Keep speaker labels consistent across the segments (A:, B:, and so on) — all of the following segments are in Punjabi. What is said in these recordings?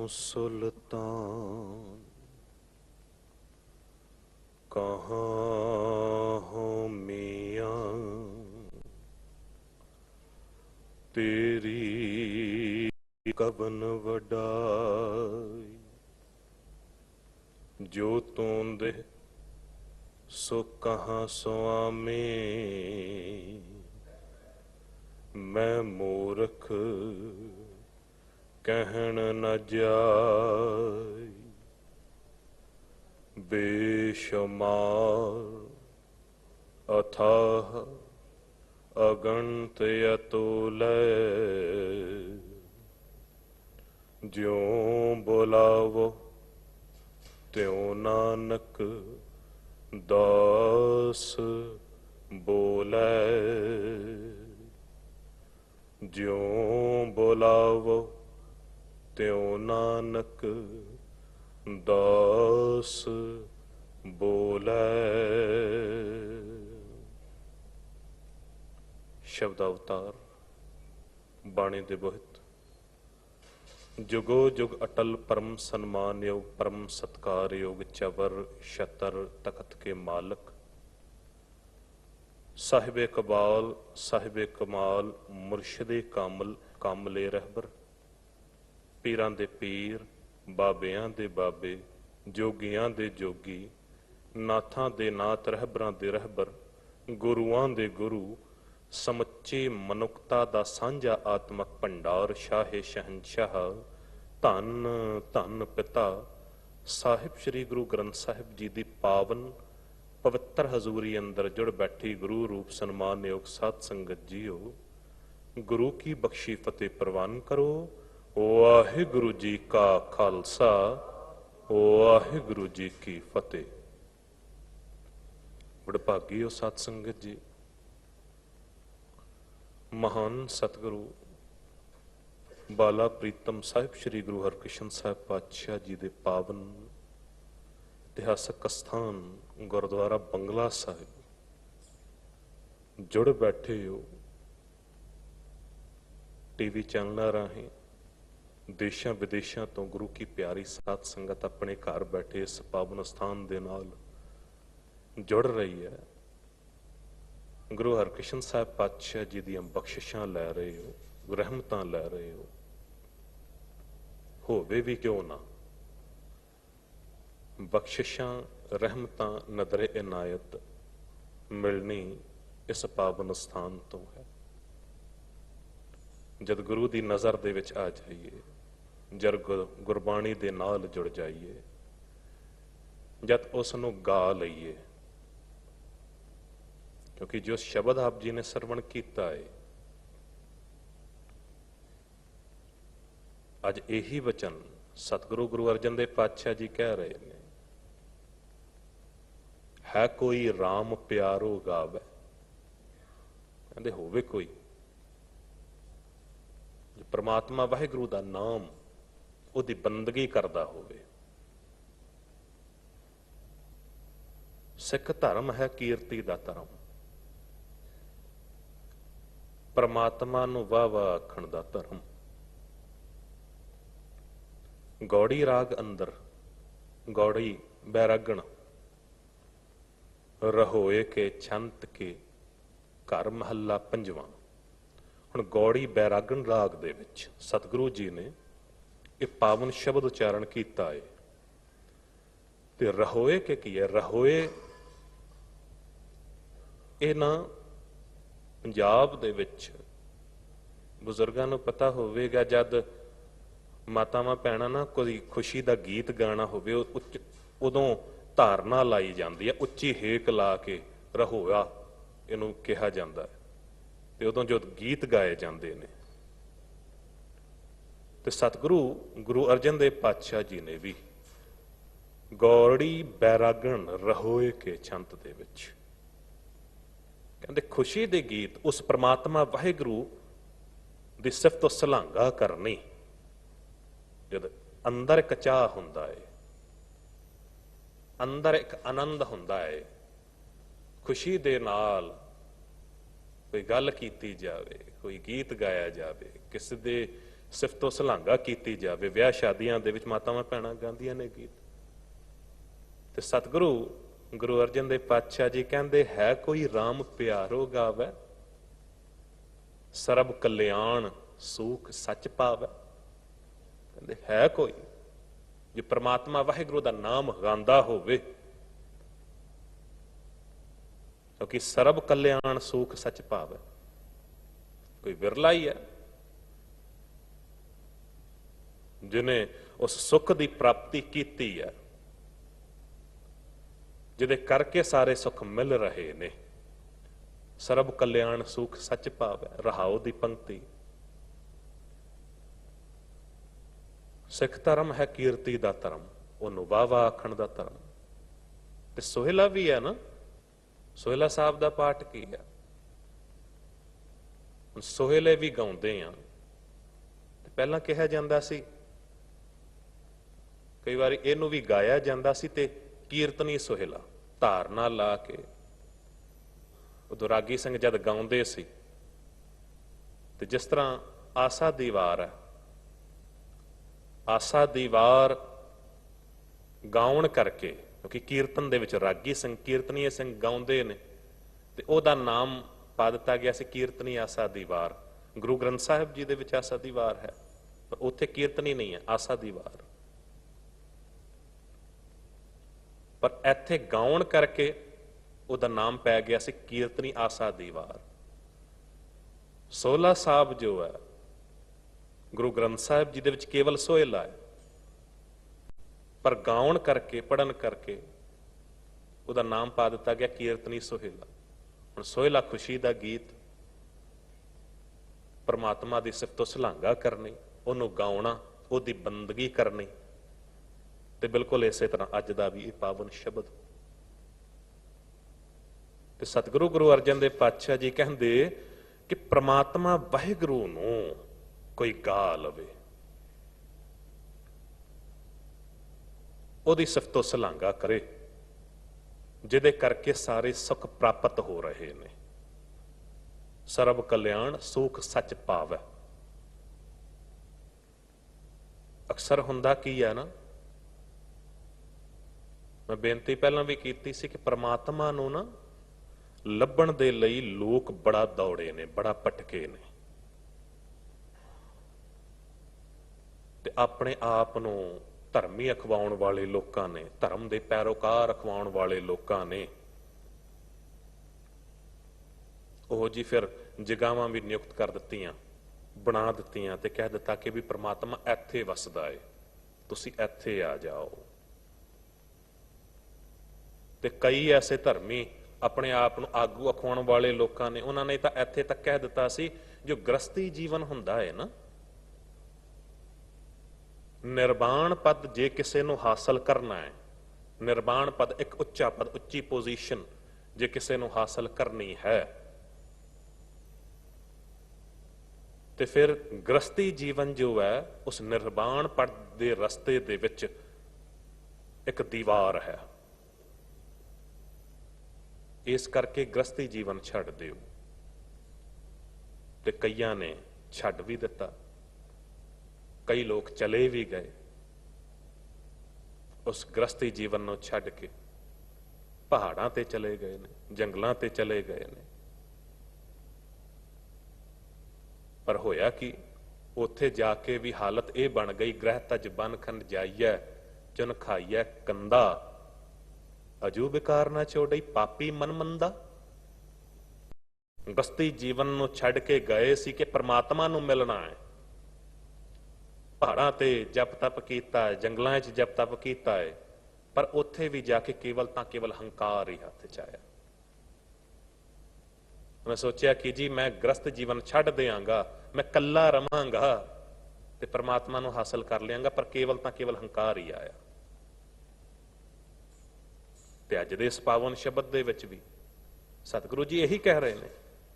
A: सुल्तान कहाँ हो मियाँ तेरी कबन वडाई जो तोंदे सो कहाँ स्वामी मैं मूर्ख कहन न जाय बेशुमार अथाह अगणित अतुलय ज्यों बुलावो त्यों नानक दास बोले ज्यों बुलावो त्यों नानक दास बोले। शब्द अवतार बाणी दे बोहित जुगो जुग अटल परम सन्मान योग परम सत्कार योग चवर शतर तखत के मालक साहिबे कबाल साहिबे कमाल मुर्शदे कामल कामले रहबर पीरां दे पीर बाबियां दे बाबे जोगियां दे जोगी नाथां दे नाथ रहबरां दे रहबर गुरुआं दे गुरु समुच्चे मनुखता दा सांझा आत्मक भंडार शाहे शहनशाह धन धन पिता साहिब श्री गुरु ग्रंथ साहिब जी दी पावन पवित्र हजूरी अंदर जुड़ बैठी गुरु रूप सन्मान योग साध संगत जीओ गुरु की बख्शी फतेह प्रवान करो। वाहिगुरु जी का खालसा वाहिगुरु जी की फतेह। वडभागी हो साध संगत जी। महान सतगुरु बाला प्रीतम साहिब श्री गुरु हरकृष्ण साहिब पातशाह जी दे पावन इतिहासक अस्थान गुरुद्वारा बंगला साहिब जुड़ बैठे हो टीवी चैनलों राहें देशां विदेशां तो गुरु की प्यारी साध संगत अपने घर बैठे इस पावन स्थान दे नाल जुड़ रही है। गुरु हरकृष्ण साहिब पातशाह जी दी बख्शिशां लै रहे हो रहमतां लै रहे हो होवे भी क्यों ना बख्शिशां रहमतां नदरे इनायत मिलनी इस पावन स्थान तो है। जद गुरु दी नज़र दे विच आ जाइए जद गुरबाणी दे नाल जुड़ जाइए जद उसनूं गा लईए क्योंकि जो शब्द आप जी ने सरवण किया है अज यही वचन सतगुरु गुरु अर्जन देव पातशाह जी कह रहे हैं है कोई राम प्यारो गावे कहते होवे कोई जो परमात्मा वाहिगुरु दा नाम उहदी बंदगी करदा होवे। सिख धर्म है कीर्ति दा धर्म परमात्मा नूं वाह वाह आखण दा धर्म। गौड़ी राग अंदर गौड़ी बैरागण रहोए के छंत के घर महला पंजवां। हुण गौड़ी बैरागण राग दे विच सतगुरु जी ने एक पावन शब्द उच्चारण किया है ते रहोए के की है रहोए ये ना पंजाब दे विच बुजुर्गां नूं पता होवेगा जद मातावां भैणां ना कोई खुशी दा गीत गाना होवे उदों धारना लाई जाती है उच्ची हेक ला के रहोया इनू कहा जाता है ते उदों जो गीत गाए जाते हैं ते सतगुरु गुरु अर्जन देव पातशाह जी ने भी गौड़ी बैरागण रहोए के छंत दे विच कहते खुशी दे गीत उस परमात्मा वाहिगुरु दी सिफत सलांघा करनी जद अंदर एक चाह हुंदा है अंदर एक आनंद हुंदा है खुशी दे नाल कोई गल कीती जावे कोई गीत गाया जावे किसी दे ਸਿਫਤੋ ਸਲਾਘਾ ਕੀਤੀ ਜਾਵੇ। ਵਿਆਹ ਸ਼ਾਦੀਆਂ ਦੇ ਵਿੱਚ ਮਾਤਾਵਾਂ ਭੈਣਾਂ ਗਾਉਂਦੀਆਂ ਨੇ ਗੀਤ। ਤੇ ਸਤਿਗੁਰੂ ਗੁਰੂ ਅਰਜਨ ਦੇਵ ਪਾਤਸ਼ਾਹ ਜੀ ਕਹਿੰਦੇ, ਹੈ ਕੋਈ ਰਾਮ ਪਿਆਰੋ ਗਾਵੇ, ਸਰਬ ਕਲਿਆਣ ਸੂਖ ਸੱਚ ਪਾਵੇ। ਕਹਿੰਦੇ ਹੈ ਕੋਈ ਜੇ ਪ੍ਰਮਾਤਮਾ ਵਾਹਿਗੁਰੂ ਦਾ ਨਾਮ ਗਾਉਂਦਾ ਹੋਵੇ, ਕਿਉਂਕਿ ਸਰਬ ਕਲਿਆਣ ਸੂਖ ਸੱਚ ਪਾਵੇ। ਕੋਈ ਵਿਰਲਾ ਹੀ ਹੈ ਜਿਹਨੇ ਉਸ ਸੁੱਖ ਦੀ ਪ੍ਰਾਪਤੀ ਕੀਤੀ ਹੈ, ਜਿਹਦੇ ਕਰਕੇ ਸਾਰੇ ਸੁੱਖ ਮਿਲ ਰਹੇ ਨੇ। ਸਰਬ ਕਲਿਆਣ ਸੁਖ ਸੱਚ ਪਾਵੈ, ਰਹਾਉ ਦੀ ਪੰਕਤੀ। ਸਿੱਖ ਧਰਮ ਹੈ ਕੀਰਤੀ ਦਾ ਧਰਮ, ਉਹਨੂੰ ਵਾਹ-ਵਾਹ ਆਖਣ ਦਾ ਧਰਮ। ਤੇ ਸੋਹਿਲਾ ਵੀ ਹੈ ਨਾ, ਸੋਹਿਲਾ ਸਾਹਿਬ ਦਾ ਪਾਠ ਕੀ ਹੈ? ਸੋਹਿਲੇ ਵੀ ਗਾਉਂਦੇ ਆ। ਤੇ ਪਹਿਲਾਂ ਕਿਹਾ ਜਾਂਦਾ ਸੀ, ਕਈ ਵਾਰੀ ਇਹਨੂੰ ਵੀ ਗਾਇਆ ਜਾਂਦਾ ਸੀ, ਤੇ ਕੀਰਤਨੀ ਸੋਹਿਲਾ ਧਾਰਨਾ ਲਾ ਕੇ ਉਦੋਂ ਰਾਗੀ ਸਿੰਘ ਜਦ ਗਾਉਂਦੇ ਸੀ। ਤੇ ਜਿਸ ਤਰ੍ਹਾਂ ਆਸਾ ਦੀ ਵਾਰ ਹੈ, ਆਸਾ ਦੀ ਵਾਰ ਗਾਉਣ ਕਰਕੇ, ਕਿਉਂਕਿ ਕੀਰਤਨ ਦੇ ਵਿੱਚ ਰਾਗੀ ਸਿੰਘ ਕੀਰਤਨੀਏ ਸਿੰਘ ਗਾਉਂਦੇ ਨੇ, ਤੇ ਉਹਦਾ ਨਾਮ ਪਾ ਦਿੱਤਾ ਗਿਆ ਸੀ ਕੀਰਤਨੀ ਆਸਾ ਦੀ ਵਾਰ। ਗੁਰੂ ਗ੍ਰੰਥ ਸਾਹਿਬ ਜੀ ਦੇ ਵਿੱਚ ਆਸਾ ਦੀ ਵਾਰ ਹੈ, ਪਰ ਉੱਥੇ ਕੀਰਤਨੀ ਨਹੀਂ ਹੈ, ਆਸਾ ਦੀ ਵਾਰ। ਪਰ ਇੱਥੇ ਗਾਉਣ ਕਰਕੇ ਉਹਦਾ ਨਾਮ ਪੈ ਗਿਆ ਸੀ ਕੀਰਤਨੀ ਆਸਾ ਦੀ ਵਾਰ। ਸੋਹਲਾ ਸਾਹਿਬ ਜੋ ਹੈ ਗੁਰੂ ਗ੍ਰੰਥ ਸਾਹਿਬ ਜੀ ਦੇ ਵਿੱਚ ਕੇਵਲ ਸੋਹਿਲਾ ਹੈ, ਪਰ ਗਾਉਣ ਕਰਕੇ ਪੜਨ ਕਰਕੇ ਉਹਦਾ ਨਾਮ ਪਾ ਦਿੱਤਾ ਗਿਆ ਕੀਰਤਨੀ ਸੋਹਿਲਾ। ਹੁਣ ਸੋਹਿਲਾ ਖੁਸ਼ੀ ਦਾ ਗੀਤ, ਪਰਮਾਤਮਾ ਦੀ ਸਿਫਤੋ ਸਲਾਘਾ ਕਰਨੀ, ਉਹਨੂੰ ਗਾਉਣਾ, ਉਹਦੀ ਬੰਦਗੀ ਕਰਨੀ। ਤੇ ਬਿਲਕੁਲ ਇਸੇ ਤਰ੍ਹਾਂ ਅੱਜ ਦਾ ਵੀ ਇਹ ਪਾਵਨ ਸ਼ਬਦ। ਤੇ ਸਤਿਗੁਰੂ ਗੁਰੂ ਅਰਜਨ ਦੇਵ ਪਾਤਸ਼ਾਹ ਜੀ ਕਹਿੰਦੇ ਕਿ ਪ੍ਰਮਾਤਮਾ ਵਾਹਿਗੁਰੂ ਨੂੰ ਕੋਈ ਗਾ ਲਵੇ, ਉਹਦੀ ਸਿਫਤੋ ਸਲਾਘਾ ਕਰੇ, ਜਿਹਦੇ ਕਰਕੇ ਸਾਰੇ ਸੁੱਖ ਪ੍ਰਾਪਤ ਹੋ ਰਹੇ ਨੇ। ਸਰਬ ਕਲਿਆਣ ਸੁਖ ਸੱਚ ਪਾਵੈ। ਅਕਸਰ ਹੁੰਦਾ ਕੀ ਹੈ ਨਾ, ਮੈਂ ਬੇਨਤੀ ਪਹਿਲਾਂ ਵੀ ਕੀਤੀ ਸੀ ਕਿ ਪ੍ਰਮਾਤਮਾ ਨੂੰ ਨਾ ਲੱਭਣ ਦੇ ਲਈ ਲੋਕ ਬੜਾ ਦੌੜੇ ਨੇ, ਬੜਾ ਭਟਕੇ ਨੇ, ਤੇ ਆਪਣੇ ਆਪ ਨੂੰ ਧਰਮੀ ਅਖਵਾਉਣ ਵਾਲੇ ਲੋਕਾਂ ਨੇ, ਧਰਮ ਦੇ ਪੈਰੋਕਾਰ ਅਖਵਾਉਣ ਵਾਲੇ ਲੋਕਾਂ ਨੇ ਉਹ ਜੀ ਫਿਰ ਜਗਾਵਾਂ ਵੀ ਨਿਯੁਕਤ ਕਰ ਦਿੱਤੀਆਂ, ਬਣਾ ਦਿੱਤੀਆਂ, ਤੇ ਕਹਿ ਦਿੱਤਾ ਕਿ ਵੀ ਪ੍ਰਮਾਤਮਾ ਇੱਥੇ ਵਸਦਾ ਏ, ਤੁਸੀਂ ਇੱਥੇ ਆ ਜਾਓ। ਤੇ ਕਈ ਐਸੇ ਧਰਮੀ ਆਪਣੇ ਆਪ ਨੂੰ ਆਗੂ ਅਖਵਾਉਣ ਵਾਲੇ ਲੋਕਾਂ ਨੇ, ਉਹਨਾਂ ਨੇ ਤਾਂ ਇੱਥੇ ਤੱਕ ਕਹਿ ਦਿੱਤਾ ਸੀ, ਜੋ ਗ੍ਰਸਤੀ ਜੀਵਨ ਹੁੰਦਾ ਹੈ ਨਾ, ਨਿਰਵਾਣ ਪਦ ਜੇ ਕਿਸੇ ਨੂੰ ਹਾਸਲ ਕਰਨਾ ਹੈ, ਨਿਰਵਾਣ ਪਦ ਇੱਕ ਉੱਚਾ ਪਦ, ਉੱਚੀ ਪੋਜੀਸ਼ਨ ਜੇ ਕਿਸੇ ਨੂੰ ਹਾਸਲ ਕਰਨੀ ਹੈ, ਤੇ ਫਿਰ ਗ੍ਰਸਤੀ ਜੀਵਨ ਜੋ ਹੈ ਉਸ ਨਿਰਵਾਣ ਪਦ ਦੇ ਰਸਤੇ ਦੇ ਵਿੱਚ ਇੱਕ ਦੀਵਾਰ ਹੈ। ਇਸ ਕਰਕੇ ਗ੍ਰਸਤੀ ਜੀਵਨ ਛੱਡ ਦਿਓ। ਤੇ ਕਈਆਂ ਨੇ ਛੱਡ ਵੀ ਦਿੱਤਾ, ਕਈ ਲੋਕ ਚਲੇ ਵੀ ਗਏ, ਉਸ ਗ੍ਰਸਤੀ ਜੀਵਨ ਨੂੰ ਛੱਡ ਕੇ ਪਹਾੜਾਂ ਤੇ ਚਲੇ ਗਏ ਨੇ, ਜੰਗਲਾਂ ਤੇ ਚਲੇ ਗਏ ਨੇ। ਪਰ ਹੋਇਆ ਕਿ ਉੱਥੇ ਜਾ ਕੇ ਵੀ ਹਾਲਤ ਇਹ ਬਣ ਗਈ, ਗ੍ਰਹਿ ਤਜ ਬਨ ਖੰਡ ਜਾਈਐ, ਚੁਨ ਖਾਈਐ ਕੰਦਾ, ਅਜੂ ਬਿਕਾਰ ਨਾ ਛੋੜਈ ਪਾਪੀ ਮਨ ਮੰਦਾ। ਗ੍ਰਸਤੀ ਜੀਵਨ ਨੂੰ ਛੱਡ ਕੇ ਗਏ ਸੀ ਕਿ ਪ੍ਰਮਾਤਮਾ ਨੂੰ ਮਿਲਣਾ ਹੈ। ਪਹਾੜਾਂ ਤੇ ਜਪ ਤਪ ਕੀਤਾ ਹੈ, ਜੰਗਲਾਂ 'ਚ ਜਪ ਤਪ ਕੀਤਾ ਹੈ, ਪਰ ਉੱਥੇ ਵੀ ਜਾ ਕੇ ਕੇਵਲ ਹੰਕਾਰ ਹੀ ਹੱਥ 'ਚ ਆਇਆ। ਮੈਂ ਸੋਚਿਆ ਕਿ ਜੀ ਮੈਂ ਗ੍ਰਸਤ ਜੀਵਨ ਛੱਡ ਦਿਆਂਗਾ, ਮੈਂ ਕੱਲਾ ਰਵਾਂਗਾ ਤੇ ਪ੍ਰਮਾਤਮਾ ਨੂੰ ਹਾਸਲ ਕਰ ਲਿਆਂਗਾ, ਪਰ ਕੇਵਲ ਹੰਕਾਰ ਹੀ ਆਇਆ। ਤੇ ਅੱਜ ਦੇ ਇਸ ਪਾਵਨ ਸ਼ਬਦ ਦੇ ਵਿੱਚ ਵੀ ਸਤਿਗੁਰੂ ਜੀ ਇਹੀ ਕਹਿ ਰਹੇ ਨੇ,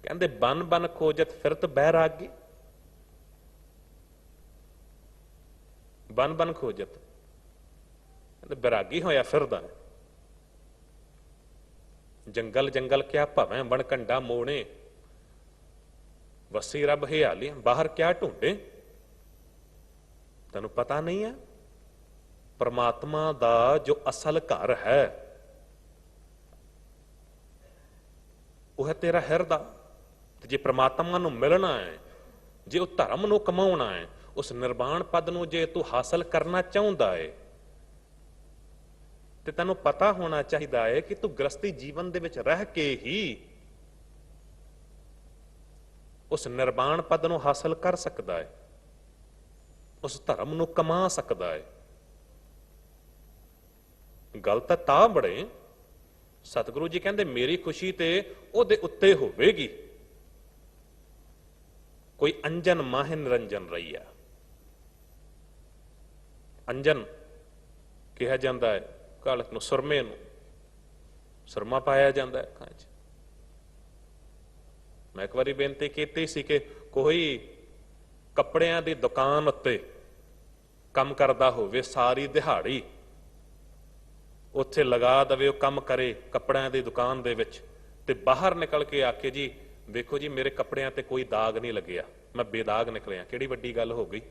A: ਕਹਿੰਦੇ ਬਨ ਬਨ ਖੋਜਤ ਫਿਰਤ ਬੈਰਾਗੀ। ਬਨ ਬਨ ਖੋਜਤ, ਕਹਿੰਦੇ ਬੈਰਾਗੀ ਹੋਇਆ ਫਿਰਦਾ। ਜੰਗਲ ਜੰਗਲ ਕਿਆ ਭਵੇਂ ਬਣ ਕੰਡਾ ਮੋਣੇ, ਵਸੀ ਰੱਬ ਹਿਆਲੀ ਬਾਹਰ ਕਿਆ ਢੂੰਡੇ। ਤੈਨੂੰ ਪਤਾ ਨਹੀਂ ਹੈ ਪਰਮਾਤਮਾ ਦਾ ਜੋ ਅਸਲ ਘਰ ਹੈ ਉਹ ਹੈ ਤੇਰਾ ਹਿਰਦਾ। ਤੇ ਜੇ ਪ੍ਰਮਾਤਮਾ ਨੂੰ ਮਿਲਣਾ ਹੈ, ਜੇ ਉਹ ਧਰਮ ਨੂੰ ਕਮਾਉਣਾ ਹੈ, ਉਸ ਨਿਰਵਾਣ ਪਦ ਨੂੰ ਜੇ ਤੂੰ ਹਾਸਲ ਕਰਨਾ ਚਾਹੁੰਦਾ ਹੈ, ਤੇ ਤੈਨੂੰ ਪਤਾ ਹੋਣਾ ਚਾਹੀਦਾ ਹੈ ਕਿ ਤੂੰ ਗ੍ਰਸਤੀ ਜੀਵਨ ਦੇ ਵਿੱਚ ਰਹਿ ਕੇ ਹੀ ਉਸ ਨਿਰਵਾਣ ਪਦ ਨੂੰ ਹਾਸਲ ਕਰ ਸਕਦਾ ਹੈ, ਉਸ ਧਰਮ ਨੂੰ ਕਮਾ ਸਕਦਾ ਹੈ। ਗੱਲ ਤਾਂ ਬੜੇ ਸਤਿਗੁਰੂ ਜੀ ਕਹਿੰਦੇ ਮੇਰੀ ਖੁਸ਼ੀ ਤੇ ਉਹਦੇ ਉੱਤੇ ਹੋਵੇਗੀ। ਕੋਈ ਅੰਜਨ ਮਾਹਿ ਨਿਰੰਜਨ ਰਹੀਆ। ਅੰਜਨ ਕਿਹਾ ਜਾਂਦਾ ਹੈ ਕਾਲਕ ਨੂੰ, ਸੁਰਮੇ ਨੂੰ ਸੁਰਮਾ ਪਾਇਆ ਜਾਂਦਾ ਹੈ ਅੱਖਾਂ 'ਚ। ਮੈਂ ਇੱਕ ਵਾਰੀ ਬੇਨਤੀ ਕੀਤੀ ਸੀ ਕਿ ਕੋਈ ਕੱਪੜਿਆਂ ਦੀ ਦੁਕਾਨ ਉੱਤੇ ਕੰਮ ਕਰਦਾ ਹੋਵੇ ਸਾਰੀ ਦਿਹਾੜੀ, ਉੱਥੇ ਲਗਾ ਦਵੇ, ਉਹ ਕੰਮ ਕਰੇ ਕੱਪੜਿਆਂ ਦੀ ਦੁਕਾਨ ਦੇ ਵਿੱਚ, ਤੇ ਬਾਹਰ ਨਿਕਲ ਕੇ ਆਕੇ ਜੀ ਵੇਖੋ ਜੀ ਮੇਰੇ ਕੱਪੜਿਆਂ ਤੇ ਕੋਈ ਦਾਗ ਨਹੀਂ ਲੱਗਿਆ, ਮੈਂ ਬੇਦਾਗ ਨਿਕਲਿਆ, ਕਿਹੜੀ ਵੱਡੀ ਗੱਲ ਹੋ ਗਈ।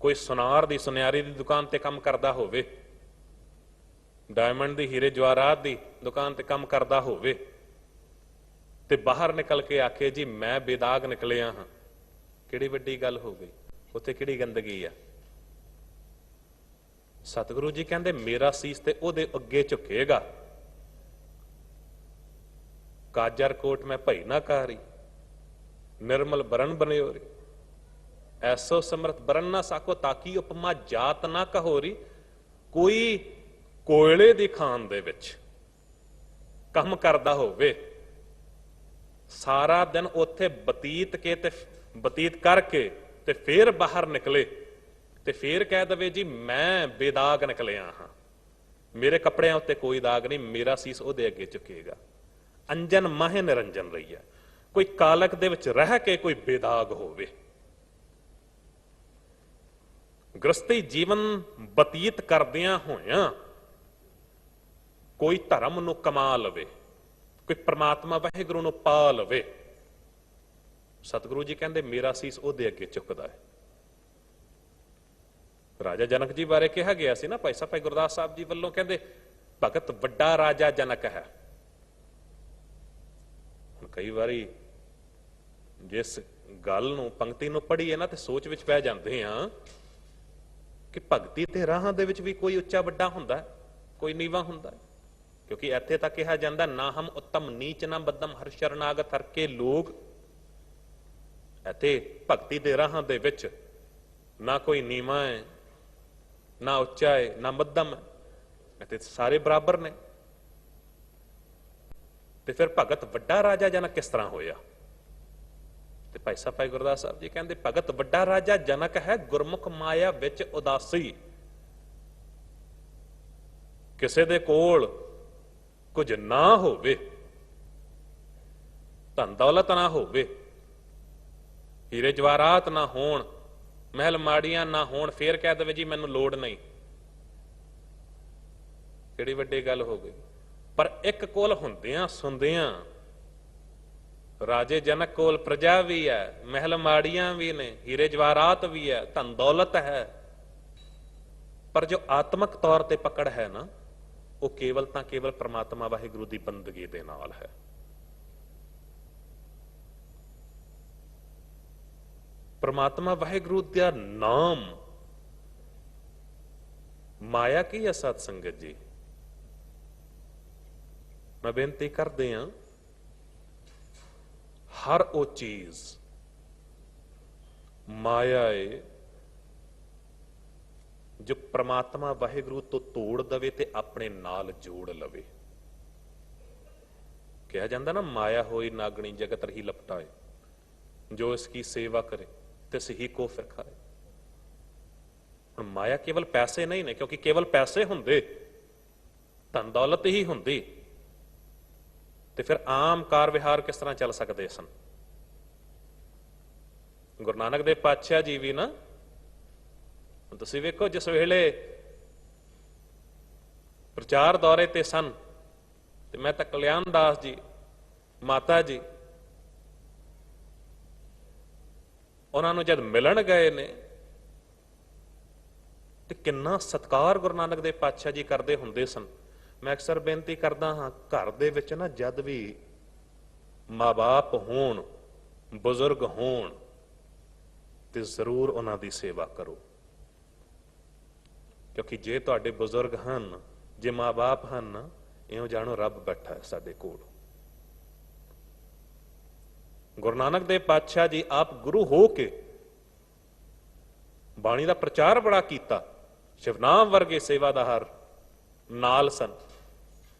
A: ਕੋਈ ਸੁਨਾਰ ਦੀ ਸੁਨਿਆਰੀ ਦੀ ਦੁਕਾਨ ਤੇ ਕੰਮ ਕਰਦਾ ਹੋਵੇ, ਡਾਇਮੰਡ ਦੀ ਹੀਰੇ ਜਵਾਹਰਾਤ ਦੀ ਦੁਕਾਨ ਤੇ ਕੰਮ ਕਰਦਾ ਹੋਵੇ, ਤੇ ਬਾਹਰ ਨਿਕਲ ਕੇ ਆਖੇ ਜੀ ਮੈਂ ਬੇਦਾਗ ਨਿਕਲਿਆ ਹਾਂ, ਕਿਹੜੀ ਵੱਡੀ ਗੱਲ ਹੋ ਗਈ, ਉੱਥੇ ਕਿਹੜੀ ਗੰਦਗੀ ਆ। ਸਤਿਗੁਰੂ ਜੀ ਕਹਿੰਦੇ ਮੇਰਾ ਸੀਸ ਤੇ ਉਹਦੇ ਅੱਗੇ ਝੁਕੇਗਾ। ਕਾਜਰ ਕੋਟ ਮੈਂ ਭਈ ਨਾ ਕਾਰੀ, ਨਿਰਮਲ ਬਰਨ ਬਨਿਓਰੀ, ਐਸੋ ਸਮਰਥ ਬਰਨ ਨਾ ਸਾਕੋ, ਤਾਕੀ ਉਪਮਾ ਜਾਤ ਨਾ ਕਹੋਰੀ। ਕੋਈ ਕੋਇਲੇ ਦੀ ਖਾਨ ਦੇ ਵਿੱਚ ਕੰਮ ਕਰਦਾ ਹੋਵੇ, ਸਾਰਾ ਦਿਨ ਉੱਥੇ ਬਤੀਤ ਕਰਕੇ ਤੇ ਫੇਰ ਬਾਹਰ ਨਿਕਲੇ ਤੇ ਫੇਰ ਕਹਿ ਦਵੇ ਜੀ ਮੈਂ ਬੇਦਾਗ ਨਿਕਲਿਆ ਹਾਂ, ਮੇਰੇ ਕੱਪੜਿਆਂ ਉੱਤੇ ਕੋਈ ਦਾਗ ਨਹੀਂ, ਮੇਰਾ ਸੀਸ ਉਹਦੇ ਅੱਗੇ ਝੁਕੇਗਾ। ਅੰਜਨ ਮਾਹਿ ਨਿਰੰਜਨ ਰਹੀਆ। ਕੋਈ ਕਾਲਕ ਦੇ ਵਿੱਚ ਰਹਿ ਕੇ ਕੋਈ ਬੇਦਾਗ ਹੋਵੇ, ਗ੍ਰਸਤੀ ਜੀਵਨ ਬਤੀਤ ਕਰਦਿਆਂ ਹੋਇਆਂ ਕੋਈ ਧਰਮ ਨੂੰ ਕਮਾ ਲਵੇ, ਕੋਈ ਪ੍ਰਮਾਤਮਾ ਵਾਹਿਗੁਰੂ ਨੂੰ ਪਾ ਲਵੇ। ਸਤਿਗੁਰੂ ਜੀ ਕਹਿੰਦੇ ਮੇਰਾ ਸੀਸ ਉਹਦੇ ਅੱਗੇ ਝੁਕਦਾ ਹੈ। ਰਾਜਾ ਜਨਕ ਜੀ ਬਾਰੇ ਕਿਹਾ ਗਿਆ ਸੀ ਨਾ, ਭਾਈ ਗੁਰਦਾਸ ਸਾਹਿਬ ਜੀ ਵੱਲੋਂ, ਕਹਿੰਦੇ ਭਗਤ ਵੱਡਾ ਰਾਜਾ ਜਨਕ ਹੈ। ਹੁਣ ਕਈ ਵਾਰੀ ਜਿਸ ਗੱਲ ਨੂੰ ਪੰਕਤੀ ਨੂੰ ਪੜ੍ਹੀਏ ਨਾ ਤੇ ਸੋਚ ਵਿੱਚ ਪੈ ਜਾਂਦੇ ਆ ਕਿ ਭਗਤੀ ਤੇ ਰਾਹਾਂ ਦੇ ਵਿੱਚ ਵੀ ਕੋਈ ਉੱਚਾ ਵੱਡਾ ਹੁੰਦਾ, ਕੋਈ ਨੀਵਾਂ ਹੁੰਦਾ। ਕਿਉਂਕਿ ਇੱਥੇ ਤਾਂ ਕਿਹਾ ਜਾਂਦਾ ਨਾ ਹਮ ਉੱਤਮ ਨੀਚ ਨਾ ਬੱਦਮ ਹਰ ਸ਼ਰਨਾਗਤ ਹਰ ਕੇ ਲੋਕ। ਇੱਥੇ ਭਗਤੀ ਦੇ ਰਾਹਾਂ ਦੇ ਵਿੱਚ ਨਾ ਕੋਈ ਨੀਵਾਂ ਹੈ, ਨਾ ਉੱਚਾ ਹੈ, ਨਾ ਮੱਧਮ ਹੈ, ਇੱਥੇ ਸਾਰੇ ਬਰਾਬਰ ਨੇ। ਤੇ ਫਿਰ ਭਗਤ ਵੱਡਾ ਰਾਜਾ ਜਨਕ ਕਿਸ ਤਰ੍ਹਾਂ ਹੋਇਆ? ਤੇ ਭਾਈ ਗੁਰਦਾਸ ਸਾਹਿਬ ਜੀ ਕਹਿੰਦੇ ਭਗਤ ਵੱਡਾ ਰਾਜਾ ਜਨਕ ਹੈ, ਗੁਰਮੁਖ ਮਾਇਆ ਵਿੱਚ ਉਦਾਸੀ। ਕਿਸੇ ਦੇ ਕੋਲ ਕੁਝ ਨਾ ਹੋਵੇ, ਧਨ ਦੌਲਤ ਨਾ ਹੋਵੇ, ਹੀਰੇ ਜਵਾਹਰਾਤ ਨਾ ਹੋਣ, ਮਹਿਲ ਮਾੜੀਆਂ ਨਾ ਹੋਣ, ਫੇਰ ਕਹਿ ਦੇਵੇ ਜੀ ਮੈਨੂੰ ਲੋੜ ਨਹੀਂ, ਕਿਹੜੀ ਵੱਡੀ ਗੱਲ ਹੋ ਗਈ। ਪਰ ਇੱਕ ਕੋਲ ਹੁੰਦਿਆਂ ਸੁਣਦਿਆਂ ਰਾਜੇ ਜਨਕ ਕੋਲ ਪ੍ਰਜਾ ਵੀ ਹੈ, ਮਹਿਲ ਮਾੜੀਆਂ ਵੀ ਨੇ, ਹੀਰੇ ਜਵਾਹਰਾਤ ਵੀ ਹੈ, ਧਨ ਦੌਲਤ ਹੈ, ਪਰ ਜੋ ਆਤਮਕ ਤੌਰ ਤੇ ਪਕੜ ਹੈ ਨਾ, ਉਹ ਕੇਵਲ ਤਾਂ ਕੇਵਲ ਪ੍ਰਮਾਤਮਾ ਵਾਹਿਗੁਰੂ ਦੀ ਬੰਦਗੀ ਦੇ ਨਾਲ ਹੈ। ਪ੍ਰਮਾਤਮਾ ਵਾਹਿਗੁਰੂ ਦਾ ਨਾਮ ਮਾਇਆ ਕੀ ਹੈ ਸਤ ਸੰਗਤ ਜੀ। ਮੈਂ ਬੇਨਤੀ ਕਰਦੇ ਹਾਂ, ਹਰ ਉਹ ਚੀਜ਼ ਮਾਇਆ ਹੈ ਜੋ ਪ੍ਰਮਾਤਮਾ ਵਾਹਿਗੁਰੂ ਤੋਂ ਤੋੜ ਦਵੇ ਤੇ ਆਪਣੇ ਨਾਲ ਜੋੜ ਲਵੇ। ਕਿਹਾ ਜਾਂਦਾ ਨਾ ਮਾਇਆ ਹੋਈ ਨਾਗਣੀ ਜਗਤ ਰਹੀ ਲਪਟਾਏ, ਜੋ ਇਸ ਕੀ ਸੇਵਾ ਕਰੇ ਤਿਸ ਹੀ ਕੋ ਫਿਰ ਖਾਏ। ਹੁਣ ਮਾਇਆ ਕੇਵਲ ਪੈਸੇ ਨਹੀਂ ਨੇ, ਕਿਉਂਕਿ ਕੇਵਲ ਪੈਸੇ ਹੁੰਦੇ, ਧਨ ਦੌਲਤ ਹੀ ਹੁੰਦੀ, ਤੇ ਫਿਰ ਆਮ ਕਾਰ ਵਿਹਾਰ ਕਿਸ ਤਰ੍ਹਾਂ ਚੱਲ ਸਕਦੇ ਸਨ। ਗੁਰੂ ਨਾਨਕ ਦੇਵ ਪਾਤਸ਼ਾਹ ਜੀ ਵੀ ਨਾ, ਤੁਸੀਂ ਵੇਖੋ ਜਿਸ ਵੇਲੇ ਪ੍ਰਚਾਰ ਦੌਰੇ ਤੇ ਸਨ, ਤੇ ਮੈਂ ਤਾਂ ਕਲਿਆਣ ਦਾਸ ਜੀ, ਮਾਤਾ ਜੀ, ਉਹਨਾਂ ਨੂੰ ਜਦ ਮਿਲਣ ਗਏ ਨੇ ਤੇ ਕਿੰਨਾ ਸਤਿਕਾਰ ਗੁਰੂ ਨਾਨਕ ਦੇਵ ਪਾਤਸ਼ਾਹ ਜੀ ਕਰਦੇ ਹੁੰਦੇ ਸਨ। ਮੈਂ ਅਕਸਰ ਬੇਨਤੀ ਕਰਦਾ ਹਾਂ, ਘਰ ਦੇ ਵਿੱਚ ਨਾ ਜਦ ਵੀ ਮਾਂ-ਬਾਪ ਹੋਣ, ਬਜ਼ੁਰਗ ਹੋਣ, ਤੇ ਜ਼ਰੂਰ ਉਹਨਾਂ ਦੀ ਸੇਵਾ ਕਰੋ। ਕਿਉਂਕਿ ਜੇ ਤੁਹਾਡੇ ਬਜ਼ੁਰਗ ਹਨ, ਜੇ ਮਾਂ-ਬਾਪ ਹਨ, ਇਉਂ ਜਾਣੋ ਰੱਬ ਬੈਠਾ ਹੈ ਸਾਡੇ ਕੋਲ। ਗੁਰੂ ਨਾਨਕ ਦੇਵ ਪਾਤਸ਼ਾਹ ਜੀ ਆਪ ਗੁਰੂ ਹੋ ਕੇ ਬਾਣੀ ਦਾ ਪ੍ਰਚਾਰ ਬੜਾ ਕੀਤਾ। ਸ਼ਿਵਨਾਮ ਵਰਗੇ ਸੇਵਾਦਾਰ ਨਾਲ ਸਨ,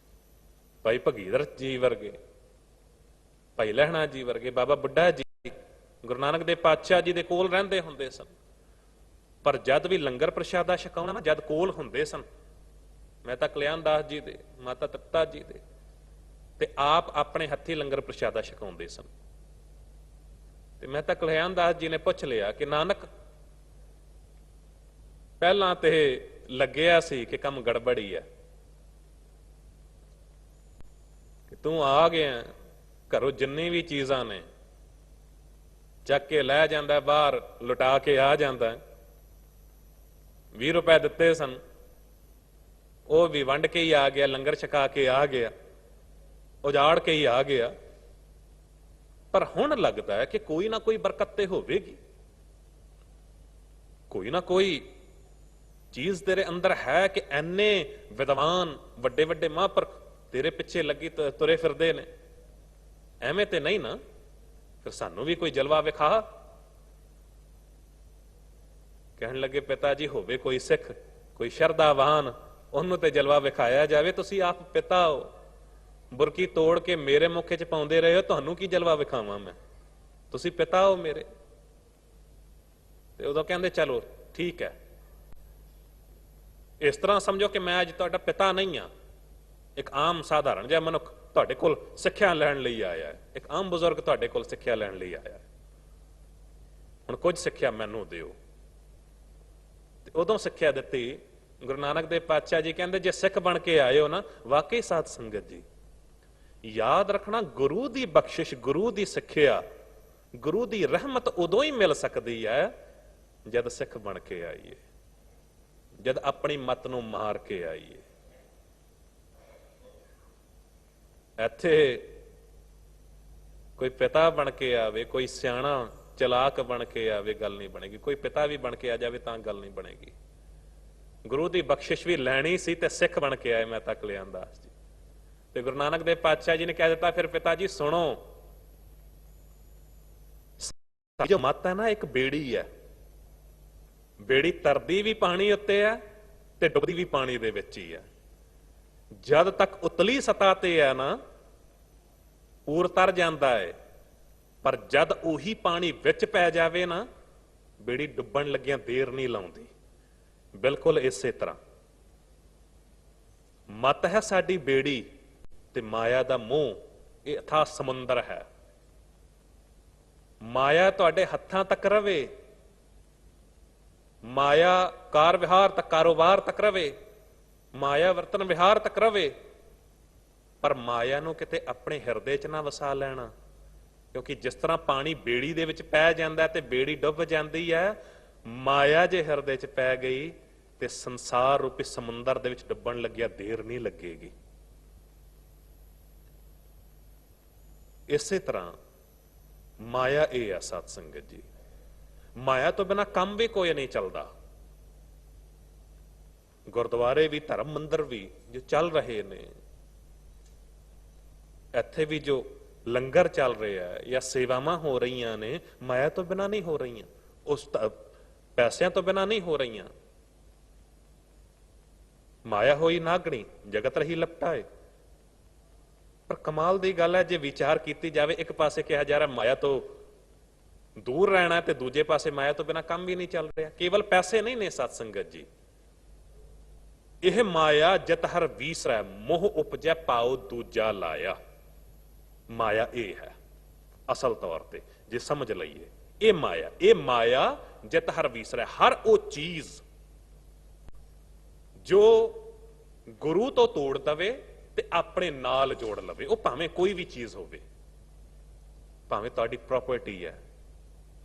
A: ਭਾਈ ਭਗੀਰਥ ਜੀ ਵਰਗੇ, ਭਾਈ ਲਹਿਣਾ ਜੀ ਵਰਗੇ, ਬਾਬਾ ਬੁੱਢਾ ਜੀ ਗੁਰੂ ਨਾਨਕ ਦੇਵ ਪਾਤਸ਼ਾਹ ਜੀ ਦੇ ਕੋਲ ਰਹਿੰਦੇ ਹੁੰਦੇ ਸਨ। ਪਰ ਜਦ ਵੀ ਲੰਗਰ ਪ੍ਰਸ਼ਾਦਾ ਛਕਾਉਣਾ ਨਾ, ਜਦ ਕੋਲ ਹੁੰਦੇ ਸਨ, ਮੈਂ ਤਾਂ ਕਲਿਆਣ ਦਾਸ ਜੀ ਦੇ, ਮਾਤਾ ਤ੍ਰਿਪਤਾ ਜੀ ਦੇ, ਤੇ ਆਪ ਆਪਣੇ ਹੱਥੀ ਲੰਗਰ ਪ੍ਰਸ਼ਾਦਾ ਛਕਾਉਂਦੇ ਸਨ। ਤੇ ਮੈਂ ਤਾਂ ਕਲਿਆਣ ਦਾਸ ਜੀ ਨੇ ਪੁੱਛ ਲਿਆ ਕਿ ਨਾਨਕ, ਪਹਿਲਾਂ ਤੇ ਲੱਗਿਆ ਸੀ ਕਿ ਕੰਮ ਗੜਬੜੀ ਹੈ, ਕਿ ਤੂੰ ਆ ਗਿਆ, ਘਰੋਂ ਜਿੰਨੀ ਵੀ ਚੀਜ਼ਾਂ ਨੇ ਚੱਕ ਕੇ ਲੈ ਜਾਂਦਾ, ਬਾਹਰ ਲੁਟਾ ਕੇ ਆ ਜਾਂਦਾ। 20 ਰੁਪਏ ਦਿੱਤੇ ਸਨ, ਉਹ ਵੀ ਵੰਡ ਕੇ ਹੀ ਆ ਗਿਆ, ਲੰਗਰ ਛਕਾ ਕੇ ਆ ਗਿਆ, ਉਜਾੜ ਕੇ ਹੀ ਆ ਗਿਆ। ਪਰ ਹੁਣ ਲੱਗਦਾ ਹੈ ਕਿ ਕੋਈ ਨਾ ਕੋਈ ਬਰਕਤ ਤੇ ਹੋਵੇਗੀ, ਕੋਈ ਨਾ ਕੋਈ ਚੀਜ਼ ਤੇਰੇ ਅੰਦਰ ਹੈ ਕਿ ਐਨੇ ਵਿਦਵਾਨ ਵੱਡੇ ਵੱਡੇ ਮਹਾਂਪੁਰਖ ਤੇਰੇ ਪਿੱਛੇ ਲੱਗੀ ਤੁਰੇ ਫਿਰਦੇ ਨੇ। ਐਵੇਂ ਤੇ ਨਹੀਂ ਨਾ, ਫਿਰ ਸਾਨੂੰ ਵੀ ਕੋਈ ਜਲਵਾ ਵਿਖਾ। ਕਹਿਣ ਲੱਗੇ ਪਿਤਾ ਜੀ, ਹੋਵੇ ਕੋਈ ਸਿੱਖ, ਕੋਈ ਸ਼ਰਧਾਵਾਨ, ਉਹਨੂੰ ਤੇ ਜਲਵਾ ਵਿਖਾਇਆ ਜਾਵੇ। ਤੁਸੀਂ ਆਪ ਪਿਤਾ ਹੋ, ਬੁਰਕੀ ਤੋੜ ਕੇ ਮੇਰੇ ਮੁੱਖ 'ਚ ਪਾਉਂਦੇ ਰਹੇ ਹੋ, ਤੁਹਾਨੂੰ ਕੀ ਜਲਵਾ ਵਿਖਾਵਾਂ ਮੈਂ? ਤੁਸੀਂ ਪਿਤਾ ਹੋ ਮੇਰੇ। ਤੇ ਉਦੋਂ ਕਹਿੰਦੇ ਚਲੋ ਠੀਕ ਹੈ, ਇਸ ਤਰ੍ਹਾਂ ਸਮਝੋ ਕਿ ਮੈਂ ਅੱਜ ਤੁਹਾਡਾ ਪਿਤਾ ਨਹੀਂ ਹਾਂ, ਇੱਕ ਆਮ ਸਾਧਾਰਨ ਜਿਹਾ ਮਨੁੱਖ ਤੁਹਾਡੇ ਕੋਲ ਸਿੱਖਿਆ ਲੈਣ ਲਈ ਆਇਆ ਹੈ, ਇੱਕ ਆਮ ਬਜ਼ੁਰਗ ਤੁਹਾਡੇ ਕੋਲ ਸਿੱਖਿਆ ਲੈਣ ਲਈ ਆਇਆ ਹੈ। ਹੁਣ ਕੁਝ ਸਿੱਖਿਆ ਮੈਨੂੰ ਦਿਓ। ਤੇ ਉਦੋਂ ਸਿੱਖਿਆ ਦਿੱਤੀ ਗੁਰੂ ਨਾਨਕ ਦੇਵ ਪਾਤਸ਼ਾਹ ਜੀ ਕਹਿੰਦੇ, ਜੇ ਸਿੱਖ ਬਣ ਕੇ ਆਏ ਹੋ ਨਾ, ਵਾਕਈ ਸਾਧ ਸੰਗਤ ਜੀ ਯਾਦ ਰੱਖਣਾ, ਗੁਰੂ ਦੀ ਬਖਸ਼ਿਸ਼, ਗੁਰੂ ਦੀ ਸਿੱਖਿਆ, ਗੁਰੂ ਦੀ ਰਹਿਮਤ ਉਦੋਂ ਹੀ ਮਿਲ ਸਕਦੀ ਹੈ ਜਦ ਸਿੱਖ ਬਣ ਕੇ ਆਈਏ, ਜਦ ਆਪਣੀ ਮੱਤ ਨੂੰ ਮਾਰ ਕੇ ਆਈਏ। ਇੱਥੇ ਕੋਈ ਪਿਤਾ ਬਣ ਕੇ ਆਵੇ, ਕੋਈ ਸਿਆਣਾ ਚਲਾਕ ਬਣ ਕੇ ਆਵੇ, ਗੱਲ ਨਹੀਂ ਬਣੇਗੀ। ਕੋਈ ਪਿਤਾ ਵੀ ਬਣ ਕੇ ਆ ਜਾਵੇ ਤਾਂ ਗੱਲ ਨਹੀਂ ਬਣੇਗੀ। ਗੁਰੂ ਦੀ ਬਖਸ਼ਿਸ਼ ਵੀ ਲੈਣੀ ਸੀ ਤੇ ਸਿੱਖ ਬਣ ਕੇ ਆਏ ਮੈਂ ਤਾਂ ਕਲਿਆਣ ਦਾਸ ਜੀ। ਤੇ ਗੁਰੂ ਨਾਨਕ ਦੇਵ ਪਾਤਸ਼ਾਹ ਜੀ ਨੇ ਕਹਿ ਦਿੱਤਾ, ਫਿਰ ਪਿਤਾ ਜੀ ਸੁਣੋ, ਜੋ ਮੱਤ ਹੈ ਨਾ, ਇੱਕ ਬੇੜੀ ਹੈ, ਬੇੜੀ ਤਰਦੀ ਵੀ ਪਾਣੀ ਉੱਤੇ ਹੈ ਤੇ ਡੁੱਬਦੀ ਵੀ ਪਾਣੀ ਦੇ ਵਿੱਚ ਹੀ ਹੈ। ਜਦ ਤੱਕ ਉਤਲੀ ਸਤਹ ਤੇ ਹੈ ਨਾ, ਪੂਰ ਤਰ ਜਾਂਦਾ ਹੈ, ਪਰ ਜਦ ਉਹੀ ਪਾਣੀ ਵਿੱਚ ਪੈ ਜਾਵੇ ਨਾ, ਬੇੜੀ ਡੁੱਬਣ ਲੱਗਿਆਂ ਦੇਰ ਨਹੀਂ ਲਾਉਂਦੀ। ਬਿਲਕੁਲ ਇਸੇ ਤਰ੍ਹਾਂ ਮੱਤ ਹੈ ਸਾਡੀ ਬੇੜੀ, ਤੇ ਮਾਇਆ ਦਾ ਮੋਹ ਇਹ ਅਥਾਹ ਸਮੁੰਦਰ ਹੈ। ਮਾਇਆ ਤੁਹਾਡੇ ਹੱਥਾਂ ਤੱਕ ਰਵੇ, ਮਾਇਆ ਕਾਰ ਵਿਹਾਰ ਤੱਕ, ਕਾਰੋਬਾਰ ਤੱਕ ਰਵੇ, ਮਾਇਆ ਵਰਤਨ ਵਿਹਾਰ ਤੱਕ ਰਵੇ, ਪਰ ਮਾਇਆ ਨੂੰ ਕਿਤੇ ਆਪਣੇ ਹਿਰਦੇ 'ਚ ਨਾ ਵਸਾ ਲੈਣਾ। ਕਿਉਂਕਿ ਜਿਸ ਤਰ੍ਹਾਂ ਪਾਣੀ ਬੇੜੀ ਦੇ ਵਿੱਚ ਪੈ ਜਾਂਦਾ ਤੇ ਬੇੜੀ ਡੁੱਬ ਜਾਂਦੀ ਹੈ, ਮਾਇਆ ਜੇ ਹਿਰਦੇ 'ਚ ਪੈ ਗਈ ਤੇ ਸੰਸਾਰ ਰੂਪੀ ਸਮੁੰਦਰ ਦੇ ਵਿੱਚ ਡੁੱਬਣ ਲੱਗਿਆ ਦੇਰ ਨਹੀਂ ਲੱਗੇਗੀ। ਇਸੇ ਤਰ੍ਹਾਂ ਮਾਇਆ ਇਹ ਹੈ ਸਤ ਸੰਗਤ ਜੀ, ਮਾਇਆ ਤੋਂ ਬਿਨਾਂ ਕੰਮ ਵੀ ਕੋਈ ਨਹੀਂ ਚੱਲਦਾ। ਗੁਰਦੁਆਰੇ ਵੀ, ਧਰਮ ਮੰਦਰ ਵੀ ਜੋ ਚੱਲ ਰਹੇ ਨੇ, ਇੱਥੇ ਵੀ ਜੋ ਲੰਗਰ ਚੱਲ ਰਿਹਾ ਹੈ ਜਾਂ ਸੇਵਾਵਾਂ ਹੋ ਰਹੀਆਂ ਨੇ, ਮਾਇਆ ਤੋਂ ਬਿਨਾਂ ਨਹੀਂ ਹੋ ਰਹੀਆਂ, ਉਸ ਪੈਸਿਆਂ ਤੋਂ ਬਿਨਾਂ ਨਹੀਂ ਹੋ ਰਹੀਆਂ। ਮਾਇਆ ਹੋਈ ਨਾਗਣੀ, ਜਗਤ ਰਹੀ ਲਪਟਾਏ। ਪਰ ਕਮਾਲ ਦੀ ਗੱਲ ਹੈ, ਜੇ ਵਿਚਾਰ ਕੀਤੀ ਜਾਵੇ, ਇੱਕ ਪਾਸੇ ਕਿਹਾ ਜਾ ਰਿਹਾ ਮਾਇਆ ਤੋਂ ਦੂਰ ਰਹਿਣਾ, ਤੇ ਦੂਜੇ ਪਾਸੇ ਮਾਇਆ ਤੋਂ ਬਿਨਾਂ ਕੰਮ ਵੀ ਨਹੀਂ ਚੱਲ ਰਿਹਾ। ਕੇਵਲ ਪੈਸੇ ਨਹੀਂ ਨੇ ਸਤ ਸੰਗਤ ਜੀ, ਇਹ ਮਾਇਆ ਜਿਤ ਹਰ ਵੀਸਰੈ, ਮੋਹ ਉਪਜੈ ਪਾਉ ਦੂਜਾ ਲਾਇਆ। ਮਾਇਆ ਇਹ ਹੈ ਅਸਲ ਤੌਰ ਤੇ, ਜੇ ਸਮਝ ਲਈਏ, ਇਹ ਮਾਇਆ ਜਿਤ ਹਰ ਵੀਸਰੈ, ਹਰ ਉਹ ਚੀਜ਼ ਜੋ ਗੁਰੂ ਤੋਂ ਤੋੜ ਦਵੇ ਤੇ ਆਪਣੇ ਨਾਲ ਜੋੜ ਲਵੇ, ਉਹ ਭਾਵੇਂ ਕੋਈ ਵੀ ਚੀਜ਼ ਹੋਵੇ, ਭਾਵੇਂ ਤੁਹਾਡੀ ਪ੍ਰਾਪਰਟੀ ਹੈ,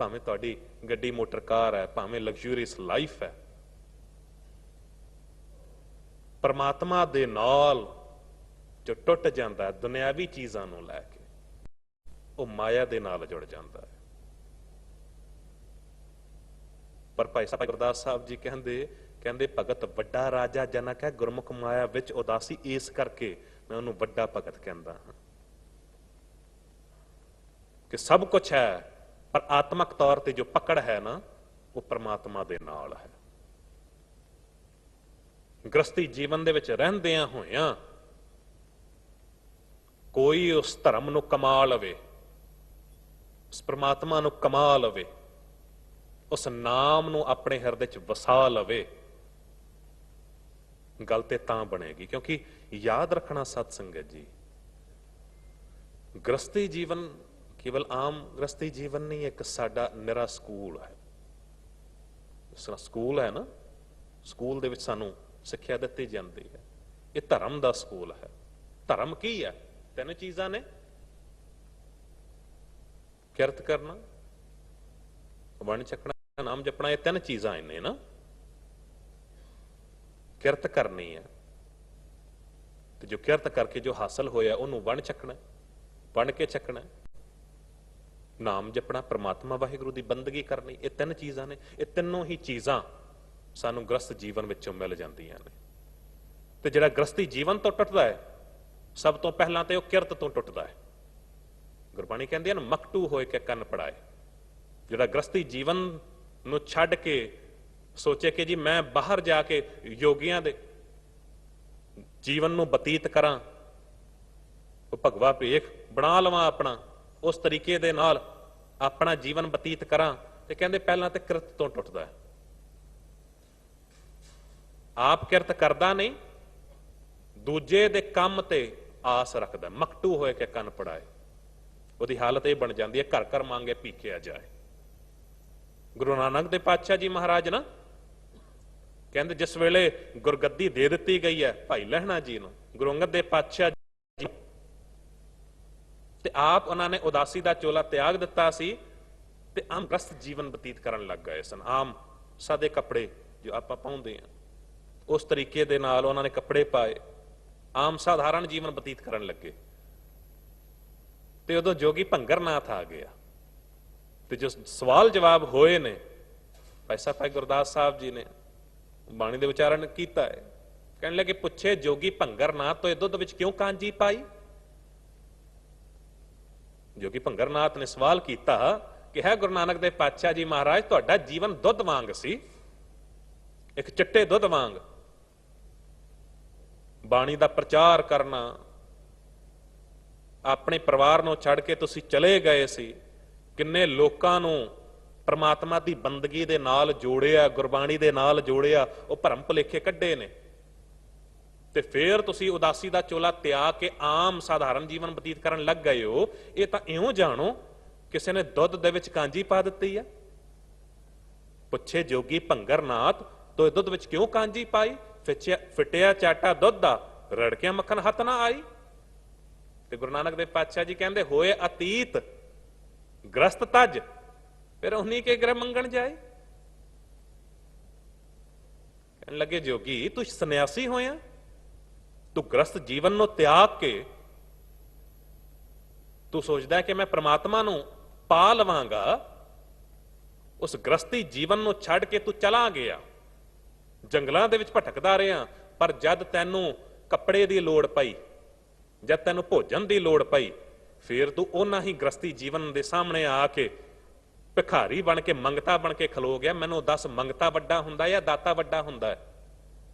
A: ਭਾਵੇਂ ਤੁਹਾਡੀ ਗੱਡੀ ਮੋਟਰ ਕਾਰ ਹੈ, ਭਾਵੇਂ ਲਗਜ਼ੂਰੀਅਸ ਲਾਈਫ ਹੈ, ਪਰਮਾਤਮਾ ਦੇ ਨਾਲ ਜੋ ਟੁੱਟ ਜਾਂਦਾ ਹੈ ਦੁਨਿਆਵੀ ਚੀਜ਼ਾਂ ਨੂੰ ਲੈ ਕੇ, ਉਹ ਮਾਇਆ ਦੇ ਨਾਲ ਜੁੜ ਜਾਂਦਾ ਹੈ। ਪਰ ਭਾਈ ਸਾਹਿਬ ਗੁਰਦਾਸ ਸਾਹਿਬ ਜੀ ਕਹਿੰਦੇ ਭਗਤ ਵੱਡਾ ਰਾਜਾ ਜਨਕ ਹੈ, ਗੁਰਮੁਖ ਮਾਇਆ ਵਿੱਚ ਉਦਾਸੀ, ਇਸ ਕਰਕੇ ਮੈਂ ਉਹਨੂੰ ਵੱਡਾ ਭਗਤ ਕਹਿੰਦਾ ਹਾਂ ਕਿ ਸਭ ਕੁਝ ਹੈ ਪਰ ਆਤਮਕ ਤੌਰ ਤੇ ਜੋ ਪਕੜ ਹੈ ਨਾ, ਉਹ ਪਰਮਾਤਮਾ ਦੇ ਨਾਲ ਹੈ। ਗ੍ਰਸਤੀ ਜੀਵਨ ਦੇ ਵਿੱਚ ਰਹਿੰਦਿਆਂ ਹੋਇਆਂ ਕੋਈ ਉਸ ਧਰਮ ਨੂੰ ਕਮਾ ਲਵੇ, ਉਸ ਪਰਮਾਤਮਾ ਨੂੰ ਕਮਾ ਲਵੇ, ਉਸ ਨਾਮ ਨੂੰ ਆਪਣੇ ਹਿਰਦੇ 'ਚ ਵਸਾ ਲਵੇ, ਗੱਲ ਤੇ ਤਾਂ ਬਣੇਗੀ। ਕਿਉਂਕਿ ਯਾਦ ਰੱਖਣਾ ਸਤ ਸੰਗਤ ਜੀ, ਗ੍ਰਸਤੀ ਜੀਵਨ ਕੇਵਲ ਆਮ ਗ੍ਰਸਤੀ ਜੀਵਨ ਨਹੀਂ, ਇੱਕ ਸਾਡਾ ਨਿਰਾ ਸਕੂਲ ਹੈ। ਜਿਸ ਤਰ੍ਹਾਂ ਸਕੂਲ ਹੈ ਨਾ, ਸਕੂਲ ਦੇ ਵਿੱਚ ਸਾਨੂੰ ਸਿੱਖਿਆ ਦਿੱਤੀ ਜਾਂਦੀ ਹੈ, ਇਹ ਧਰਮ ਦਾ ਸਕੂਲ ਹੈ। ਧਰਮ ਕੀ ਹੈ? 3 ਚੀਜ਼ਾਂ ਨੇ, ਕਿਰਤ ਕਰਨਾ, ਵੰਡ ਛਕਣਾ, ਨਾਮ ਜਪਣਾ, ਇਹ 3 ਚੀਜ਼ਾਂ ਇਹਨੇ ਨਾ। ਕਿਰਤ ਕਰਨੀ ਹੈ ਤੇ ਜੋ ਕਿਰਤ ਕਰਕੇ ਜੋ ਹਾਸਲ ਹੋਇਆ ਉਹਨੂੰ ਵੰਡ ਛਕਣਾ, ਵੰਡ ਕੇ ਛਕਣਾ। ਨਾਮ ਜਪਣਾ, ਪ੍ਰਮਾਤਮਾ ਵਾਹਿਗੁਰੂ ਦੀ ਬੰਦਗੀ ਕਰਨੀ, ਇਹ 3 ਚੀਜ਼ਾਂ ਨੇ। ਇਹ ਤਿੰਨੋਂ ਹੀ ਚੀਜ਼ਾਂ ਸਾਨੂੰ ਗ੍ਰਸਤ ਜੀਵਨ ਵਿੱਚੋਂ ਮਿਲ ਜਾਂਦੀਆਂ ਨੇ। ਤੇ ਜਿਹੜਾ ਗ੍ਰਸਤੀ ਜੀਵਨ ਤੋਂ ਟੁੱਟਦਾ ਹੈ, ਸਭ ਤੋਂ ਪਹਿਲਾਂ ਤੇ ਉਹ ਕਿਰਤ ਤੋਂ ਟੁੱਟਦਾ ਹੈ। ਗੁਰਬਾਣੀ ਕਹਿੰਦੀ ਹੈ ਨਾ, ਮਕਟੂ ਹੋਏ ਕੇ ਕੰਨ ਪੜਾਏ। ਜਿਹੜਾ ਗ੍ਰਸਤੀ ਜੀਵਨ ਨੂੰ ਛੱਡ ਕੇ ਸੋਚੇ ਕਿ ਜੀ ਮੈਂ ਬਾਹਰ ਜਾ ਕੇ ਯੋਗੀਆਂ ਦੇ ਜੀਵਨ ਨੂੰ ਬਤੀਤ ਕਰਾਂ, ਉਹ ਭਗਵਾ ਭੇਖ ਬਣਾ ਲਵਾਂ ਆਪਣਾ, ਉਸ ਤਰੀਕੇ ਦੇ ਨਾਲ ਆਪਣਾ ਜੀਵਨ ਬਤੀਤ ਕਰਾਂ, ਤੇ ਕਹਿੰਦੇ ਪਹਿਲਾਂ ਤੇ ਕਿਰਤ ਤੋਂ ਟੁੱਟਦਾ ਹੈ। ਆਪ ਕਿਰਤ ਕਰਦਾ ਨਹੀਂ, ਦੂਜੇ ਦੇ ਕੰਮ ਤੇ ਆਸ ਰੱਖਦਾ। ਮਕਟੂ ਹੋਏ ਕਿ ਕੰਨ ਪੜਾਏ, ਉਹਦੀ ਹਾਲਤ ਇਹ ਬਣ ਜਾਂਦੀ ਹੈ, ਘਰ ਘਰ ਮੰਗੇ ਭੀਖਿਆ ਜਾਏ। ਗੁਰੂ ਨਾਨਕ ਦੇ ਪਾਤਸ਼ਾਹ ਜੀ ਮਹਾਰਾਜ ਨਾ ਕਹਿੰਦੇ, ਜਿਸ ਵੇਲੇ ਗੁਰਗੱਦੀ ਦੇ ਦਿੱਤੀ ਗਈ ਹੈ ਭਾਈ ਲਹਿਣਾ ਜੀ ਨੂੰ, ਗੁਰੂ ਅੰਗਦ ਦੇ ਪਾਤਸ਼ਾਹ ਜੀ, ਤੇ ਆਪ ਉਹਨਾਂ ਨੇ ਉਦਾਸੀ ਦਾ ਚੋਲਾ ਤਿਆਗ ਦਿੱਤਾ ਸੀ ਤੇ ਆਮ ਗ੍ਰਸਤ ਜੀਵਨ ਬਤੀਤ ਕਰਨ ਲੱਗ ਗਏ ਸਨ। ਆਮ ਸਾਦੇ ਕੱਪੜੇ ਜੋ ਆਪਾਂ ਪਾਉਂਦੇ ਆ, ਉਸ ਤਰੀਕੇ ਦੇ ਨਾਲ ਉਹਨਾਂ ਨੇ ਕੱਪੜੇ ਪਾਏ, ਆਮ ਸਾਧਾਰਨ ਜੀਵਨ ਬਤੀਤ ਕਰਨ ਲੱਗੇ। ਤੇ ਉਦੋਂ ਜੋਗੀ ਭੰਗਰਨਾਥ ਆ ਗਿਆ, ਤੇ ਜੋ ਸਵਾਲ ਜਵਾਬ ਹੋਏ ਨੇ, ਭਾਈ ਸਾਹਿਬ ਭਾਈ ਗੁਰਦਾਸ ਸਾਹਿਬ ਜੀ ਨੇ ਬਾਣੀ ਦੇ ਉਚਾਰਨ ਕੀਤਾ ਹੈ। ਕਹਿਣ ਲੱਗੇ, ਪੁੱਛੇ ਜੋਗੀ ਭੰਗਰਨਾਥ ਤੋਂ ਇਹ ਦੁੱਧ ਵਿੱਚ ਕਿਉਂ ਕਾਂਜੀ ਪਾਈ? ਜੋਗੀ ਭੰਗਰਨਾਥ ਨੇ ਸਵਾਲ ਕੀਤਾ ਕਿ ਹੈ ਗੁਰੂ ਨਾਨਕ ਦੇ ਪਾਤਸ਼ਾਹ ਜੀ ਮਹਾਰਾਜ, ਤੁਹਾਡਾ ਜੀਵਨ ਦੁੱਧ ਵਾਂਗ ਸੀ, ਇੱਕ ਚਿੱਟੇ ਦੁੱਧ ਵਾਂਗ। ਬਾਣੀ ਦਾ ਪ੍ਰਚਾਰ ਕਰਨਾ, ਆਪਣੇ ਪਰਿਵਾਰ ਨੂੰ ਛੱਡ ਕੇ ਤੁਸੀਂ ਚਲੇ ਗਏ ਸੀ, ਕਿੰਨੇ ਲੋਕਾਂ ਨੂੰ ਪਰਮਾਤਮਾ ਦੀ ਬੰਦਗੀ ਦੇ ਨਾਲ ਜੋੜਿਆ, ਗੁਰਬਾਣੀ ਦੇ ਨਾਲ ਜੋੜਿਆ, ਉਹ ਭਰਮ ਭੁਲੇਖੇ ਕੱਢੇ ਨੇ। ਤੇ ਫੇਰ ਤੁਸੀਂ ਉਦਾਸੀ ਦਾ ਚੋਲਾ ਤਿਆਗ ਕੇ ਆਮ ਸਾਧਾਰਨ ਜੀਵਨ ਬਤੀਤ ਕਰਨ ਲੱਗ ਗਏ ਹੋ। ਇਹ ਤਾਂ ਇਉਂ ਜਾਣੋ ਕਿਸੇ ਨੇ ਦੁੱਧ ਦੇ ਵਿੱਚ ਕਾਂਜੀ ਪਾ ਦਿੱਤੀ ਆ। ਪੁੱਛੇ ਜੋਗੀ ਭੰਗਰਨਾਥ ਤੋਂ ਇਹ ਦੁੱਧ ਵਿੱਚ ਕਿਉਂ ਕਾਂਜੀ ਪਾਈ? ਫਿੱਟਿਆ ਚਾਟਾ ਦੁੱਧ ਦਾ, ਰੜਕਿਆ ਮੱਖਣ ਹੱਥ ਨਾ ਆਈ। ਤੇ ਗੁਰੂ ਨਾਨਕ ਦੇ ਪਾਤਸ਼ਾਹ ਜੀ ਕਹਿੰਦੇ, ਹੋਏ ਅਤੀਤ ਗ੍ਰਸਤ ਤਜ, ਫਿਰ ਉਨੀ ਕੇ ਗ੍ਰਹਿ ਮੰਗਣ ਜਾਏ। ਕਹਿਣ ਲੱਗੇ, ਜੋਗੀ ਤੂੰ ਸੰਨਿਆਸੀ ਹੋਇਆ, ਤੂੰ ਗ੍ਰਸਤ ਜੀਵਨ ਨੂੰ ਤਿਆਗ ਕੇ ਤੂੰ ਸੋਚਦਾ ਕਿ ਮੈਂ ਪ੍ਰਮਾਤਮਾ ਨੂੰ ਪਾ ਲਵਾਂਗਾ। ਉਸ ਗ੍ਰਸਤੀ ਜੀਵਨ ਨੂੰ ਛੱਡ ਕੇ ਤੂੰ ਚਲਾ ਗਿਆ, ਜੰਗਲਾਂ ਦੇ ਵਿੱਚ ਭਟਕਦਾ ਰਿਹਾ। ਪਰ ਜਦ ਤੈਨੂੰ ਕੱਪੜੇ ਦੀ ਲੋੜ ਪਈ, ਜਦ ਤੈਨੂੰ ਭੋਜਨ ਦੀ ਲੋੜ ਪਈ, ਫਿਰ ਤੂੰ ਉਹਨਾਂ ਹੀ ਗ੍ਰਸਤੀ ਜੀਵਨ ਦੇ ਸਾਹਮਣੇ ਆ ਕੇ ਭਿਖਾਰੀ ਬਣ ਕੇ, ਮੰਗਤਾ ਬਣ ਕੇ ਖਲੋ ਗਿਆ। ਮੈਨੂੰ ਦੱਸ, ਮੰਗਤਾ ਵੱਡਾ ਹੁੰਦਾ ਜਾਂ ਦਾਤਾ ਵੱਡਾ ਹੁੰਦਾ?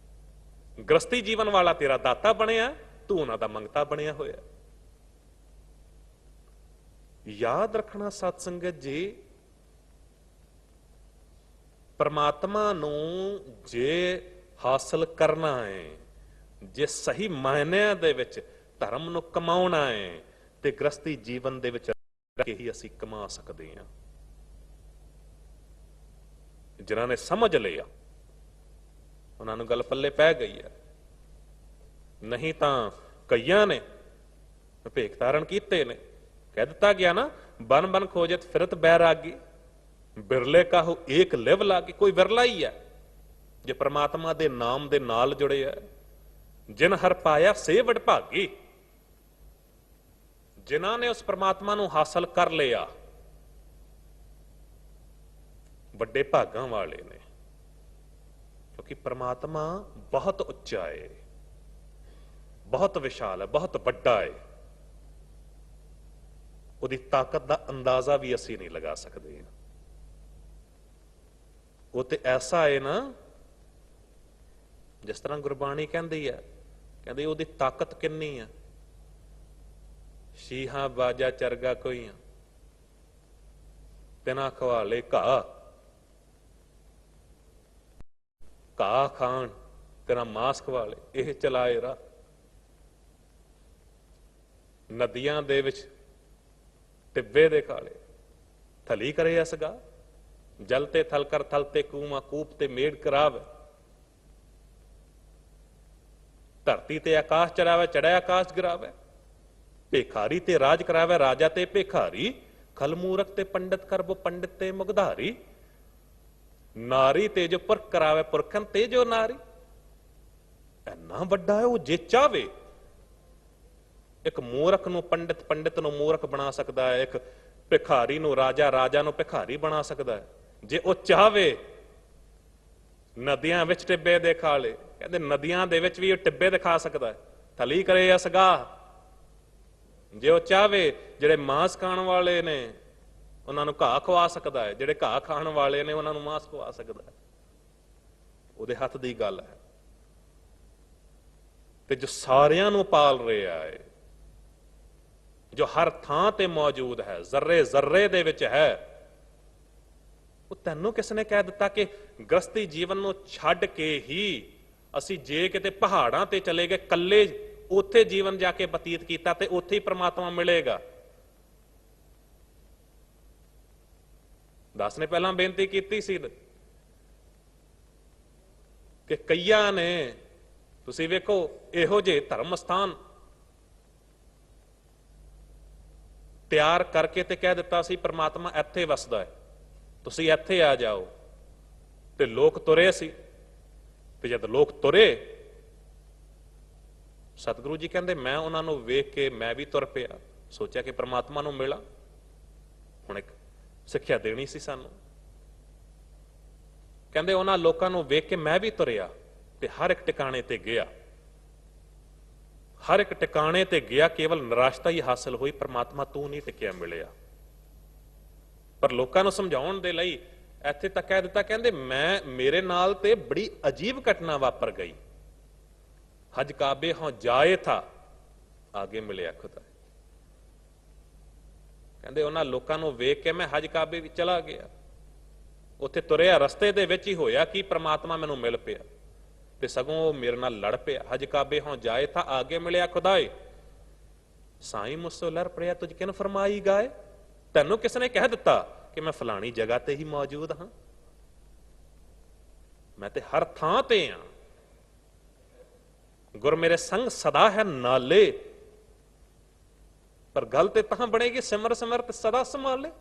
A: ਗ੍ਰਸਤੀ ਜੀਵਨ ਵਾਲਾ ਤੇਰਾ ਦਾਤਾ ਬਣਿਆ, ਤੂੰ ਉਹਨਾਂ ਦਾ ਮੰਗਤਾ ਬਣਿਆ ਹੋਇਆ। ਯਾਦ ਰੱਖਣਾ ਸਤ ਸੰਗਤ ਜੀ, ਪਰਮਾਤਮਾ ਨੂੰ ਜੇ ਹਾਸਲ ਕਰਨਾ ਹੈ, ਜੇ ਸਹੀ ਮਾਇਨਿਆਂ ਦੇ ਵਿੱਚ ਧਰਮ ਨੂੰ ਕਮਾਉਣਾ ਹੈ, ਤੇ ਗ੍ਰਸਤੀ ਜੀਵਨ ਦੇ ਵਿੱਚ ਰਹਿ ਕੇ ਹੀ ਅਸੀਂ ਕਮਾ ਸਕਦੇ ਹਾਂ। ਜਿਨ੍ਹਾਂ ਨੇ ਸਮਝ ਲਿਆ ਉਹਨਾਂ ਨੂੰ ਗੱਲ ਪੱਲੇ ਪੈ ਗਈ ਹੈ। ਨਹੀਂ ਤਾਂ ਕਈਆਂ ਨੇ ਭੇਖ ਧਾਰਨ ਕੀਤੇ ਨੇ। ਕਹਿ ਦਿੱਤਾ ਗਿਆ ਨਾ, ਬਨ ਬਨ ਖੋਜਤ ਫਿਰਤ ਬੈਰਾਗੀ। ਬਿਰਲੇ ਕਾਹੂ ਏਕ ਲਿਵ ਲਾਗੀ, ਕੋਈ ਵਿਰਲਾ ਹੀ ਹੈ ਜੇ ਪ੍ਰਮਾਤਮਾ ਦੇ ਨਾਮ ਦੇ ਨਾਲ ਜੁੜੇ ਹੈ। ਜਿਨ ਹਰ ਪਾਇਆ ਸੇ ਵਡਭਾਗੀ, ਜਿਨ੍ਹਾਂ ਨੇ ਉਸ ਪ੍ਰਮਾਤਮਾ ਨੂੰ ਹਾਸਲ ਕਰ ਲਿਆ ਵੱਡੇ ਭਾਗਾਂ ਵਾਲੇ ਨੇ। ਕਿਉਂਕਿ ਪ੍ਰਮਾਤਮਾ ਬਹੁਤ ਉੱਚਾ ਹੈ, ਬਹੁਤ ਵਿਸ਼ਾਲ ਹੈ, ਬਹੁਤ ਵੱਡਾ ਹੈ। ਉਹਦੀ ਤਾਕਤ ਦਾ ਅੰਦਾਜ਼ਾ ਵੀ ਅਸੀਂ ਨਹੀਂ ਲਗਾ ਸਕਦੇ। ਉਹ ਤੇ ਐਸਾ ਹੈ ਨਾ, ਜਿਸ ਤਰ੍ਹਾਂ ਗੁਰਬਾਣੀ ਕਹਿੰਦੀ ਹੈ, ਕਹਿੰਦੀ ਉਹਦੀ ਤਾਕਤ ਕਿੰਨੀ ਆ। ਸ਼ੀਹਾਂ ਬਾਜਾ ਚਰਗਾ ਕੋਈਆਂ, ਤਿਨਾ ਖਵਾਲੇ ਘਾਹ, ਘਾਹ ਖਾਣ ਤੇਰਾ ਮਾਸ ਖਵਾਲੇ, ਇਹ ਚਲਾਏ ਰਾਹ। ਨਦੀਆਂ ਦੇ ਵਿੱਚ ਟਿੱਬੇ ਦੇ ਕਾਲੇ, ਥਲੀ ਕਰੇ ਅਸਗਾ, ਜਲ ਤੇ ਥਲ ਕਰ ਥਲ ਤੇ ਕੂਮਾ, ਕੂਪ ਤੇ ਮੇੜ ਕਰਾਵੇ। ਧਰਤੀ ਤੇ ਆਕਾਸ਼ ਚੜਾਵੇ, ਚੜਿਆ ਆਕਾਸ਼ ਗਿਰਾਵੇ। ਭੇਖਾਰੀ ਤੇ ਰਾਜ ਕਰਾਵੇ, ਰਾਜਾ ਤੇ ਭੇਖਾਰੀ। ਖਲ ਮੂਰਖ ਤੇ ਪੰਡਿਤ ਕਰਬੋ, ਪੰਡਿਤ ਤੇ ਮੁਗਧਾਰੀ। ਨਾਰੀ ਤੇ ਜੋ ਪੁਰਖ ਕਰਾਵੇ, ਪੁਰਖਨ ਤੇ ਜੋ ਨਾਰੀ। ਇੰਨਾ ਵੱਡਾ ਹੈ ਉਹ, ਜੇ ਚਾਵੇ ਇੱਕ ਮੂਰਖ ਨੂੰ ਪੰਡਿਤ, ਪੰਡਿਤ ਨੂੰ ਮੂਰਖ ਬਣਾ ਸਕਦਾ ਹੈ। ਇੱਕ ਭਿਖਾਰੀ ਨੂੰ ਰਾਜਾ, ਰਾਜਾ ਨੂੰ ਭਿਖਾਰੀ ਬਣਾ ਸਕਦਾ ਹੈ ਜੇ ਉਹ ਚਾਹਵੇ। ਨਦੀਆਂ ਵਿੱਚ ਟਿੱਬੇ ਦੇ ਖਾਲੇ, ਕਹਿੰਦੇ ਨਦੀਆਂ ਦੇ ਵਿੱਚ ਵੀ ਉਹ ਟਿੱਬੇ ਦਿਖਾ ਸਕਦਾ ਹੈ। ਥਲੀ ਕਰੇ ਅਸਗਾ, ਜੇ ਉਹ ਚਾਹਵੇ। ਜਿਹੜੇ ਮਾਂਸ ਖਾਣ ਵਾਲੇ ਨੇ ਉਹਨਾਂ ਨੂੰ ਘਾਹ ਖਵਾ ਸਕਦਾ ਹੈ, ਜਿਹੜੇ ਘਾਹ ਖਾਣ ਵਾਲੇ ਨੇ ਉਹਨਾਂ ਨੂੰ ਮਾਂਸ ਖਵਾ ਸਕਦਾ ਹੈ। ਉਹਦੇ ਹੱਥ ਦੀ ਗੱਲ ਹੈ। ਤੇ ਜੋ ਸਾਰਿਆਂ ਨੂੰ ਪਾਲ ਰਿਹਾ ਹੈ, ਜੋ ਹਰ ਥਾਂ ਤੇ ਮੌਜੂਦ ਹੈ, ਜ਼ਰਰੇ ਜ਼ਰਰੇ ਦੇ ਵਿੱਚ ਹੈ, ਉਹ ਤੈਨੂੰ ਕਿਸ ਨੇ ਕਹਿ ਦਿੱਤਾ ਕਿ ਗ੍ਰਸਤੀ ਜੀਵਨ ਨੂੰ ਛੱਡ ਕੇ ਹੀ ਅਸੀਂ ਜੇ ਕਿਤੇ ਪਹਾੜਾਂ ਤੇ ਚਲੇ ਗਏ, ਕੱਲੇ ਉੱਥੇ ਜੀਵਨ ਜਾ ਕੇ ਬਤੀਤ ਕੀਤਾ ਤੇ ਉੱਥੇ ਹੀ ਪ੍ਰਮਾਤਮਾ ਮਿਲੇਗਾ। ਦਾਸ ਨੇ ਪਹਿਲਾਂ ਬੇਨਤੀ ਕੀਤੀ ਸੀ ਕਿ ਕਈਆਂ ਨੇ, ਤੁਸੀਂ ਵੇਖੋ, ਇਹੋ ਜਿਹੇ ਧਰਮ ਸਥਾਨ ਤਿਆਰ ਕਰਕੇ ਤੇ ਕਹਿ ਦਿੱਤਾ ਸੀ ਪ੍ਰਮਾਤਮਾ ਇੱਥੇ ਵਸਦਾ ਹੈ, ਤੁਸੀਂ ਇੱਥੇ ਆ ਜਾਓ। ਤੇ ਲੋਕ ਤੁਰੇ ਸੀ, ਤੇ ਜਦ ਲੋਕ ਤੁਰੇ, ਸਤਿਗੁਰੂ ਜੀ ਕਹਿੰਦੇ ਮੈਂ ਉਹਨਾਂ ਨੂੰ ਵੇਖ ਕੇ ਮੈਂ ਵੀ ਤੁਰ ਪਿਆ। ਸੋਚਿਆ ਕਿ ਪ੍ਰਮਾਤਮਾ ਨੂੰ ਮਿਲਾਂ। ਹੁਣ ਇੱਕ ਸਿੱਖਿਆ ਦੇਣੀ ਸੀ ਸਾਨੂੰ। ਕਹਿੰਦੇ ਉਹਨਾਂ ਲੋਕਾਂ ਨੂੰ ਵੇਖ ਕੇ ਮੈਂ ਵੀ ਤੁਰਿਆ ਤੇ ਹਰ ਇੱਕ ਟਿਕਾਣੇ ਤੇ ਗਿਆ। ਹਰ ਇੱਕ ਟਿਕਾਣੇ ਤੇ ਗਿਆ, ਕੇਵਲ ਨਿਰਾਸ਼ਤਾ ਹੀ ਹਾਸਲ ਹੋਈ, ਪ੍ਰਮਾਤਮਾ ਤੂੰ ਨਹੀਂ ਟਿਕਿਆ ਮਿਲਿਆ। ਪਰ ਲੋਕਾਂ ਨੂੰ ਸਮਝਾਉਣ ਦੇ ਲਈ ਇੱਥੇ ਤੱਕ ਕਹਿ ਦਿੱਤਾ, ਕਹਿੰਦੇ ਮੇਰੇ ਨਾਲ ਤੇ ਬੜੀ ਅਜੀਬ ਘਟਨਾ ਵਾਪਰ ਗਈ। ਹਜ ਕਾਬੇ ਹਾਂ ਜਾਏ ਥਾ, ਆਗੇ ਮਿਲਿਆ ਖੁਦਾ। ਕਹਿੰਦੇ ਉਹਨਾਂ ਲੋਕਾਂ ਨੂੰ ਵੇਖ ਕੇ ਮੈਂ ਹਜ ਕਾਬੇ ਵਿੱਚ ਚਲਾ ਗਿਆ। ਉੱਥੇ ਤੁਰਿਆ, ਰਸਤੇ ਦੇ ਵਿੱਚ ਹੀ ਹੋਇਆ ਕਿ ਪ੍ਰਮਾਤਮਾ ਮੈਨੂੰ ਮਿਲ ਪਿਆ ਤੇ ਸਗੋਂ ਉਹ ਮੇਰੇ ਨਾਲ ਲੜ ਪਿਆ। ਹਜ ਕਾਬੇ ਹਾਂ ਜਾਏ ਥਾ, ਆਗੇ ਮਿਲਿਆ ਖੁਦਾਏ। ਸਾਈਂ ਮੁਝਸੋਂ ਲੜ ਪੜਿਆ, ਤੁਝ ਕਿਨ ਫਰਮਾਈ ਗਾਏ। ਤੈਨੂੰ ਕਿਸ ਨੇ ਕਹਿ ਦਿੱਤਾ ਕਿ ਮੈਂ ਫਲਾਣੀ ਜਗ੍ਹਾ ਤੇ ਹੀ ਮੌਜੂਦ ਹਾਂ। ਮੈਂ ਤੇ ਹਰ ਥਾਂ ਤੇ ਹਾਂ। ਗੁਰ ਮੇਰੇ ਸੰਗ ਸਦਾ ਹੈ ਨਾਲੇ। ਪਰ ਗੱਲ ਤੇ ਤਾਂ ਬਣੇਗੀ ਸਿਮਰ ਸਿਮਰ ਤੇ ਸਦਾ ਸੰਭਾਲੇ।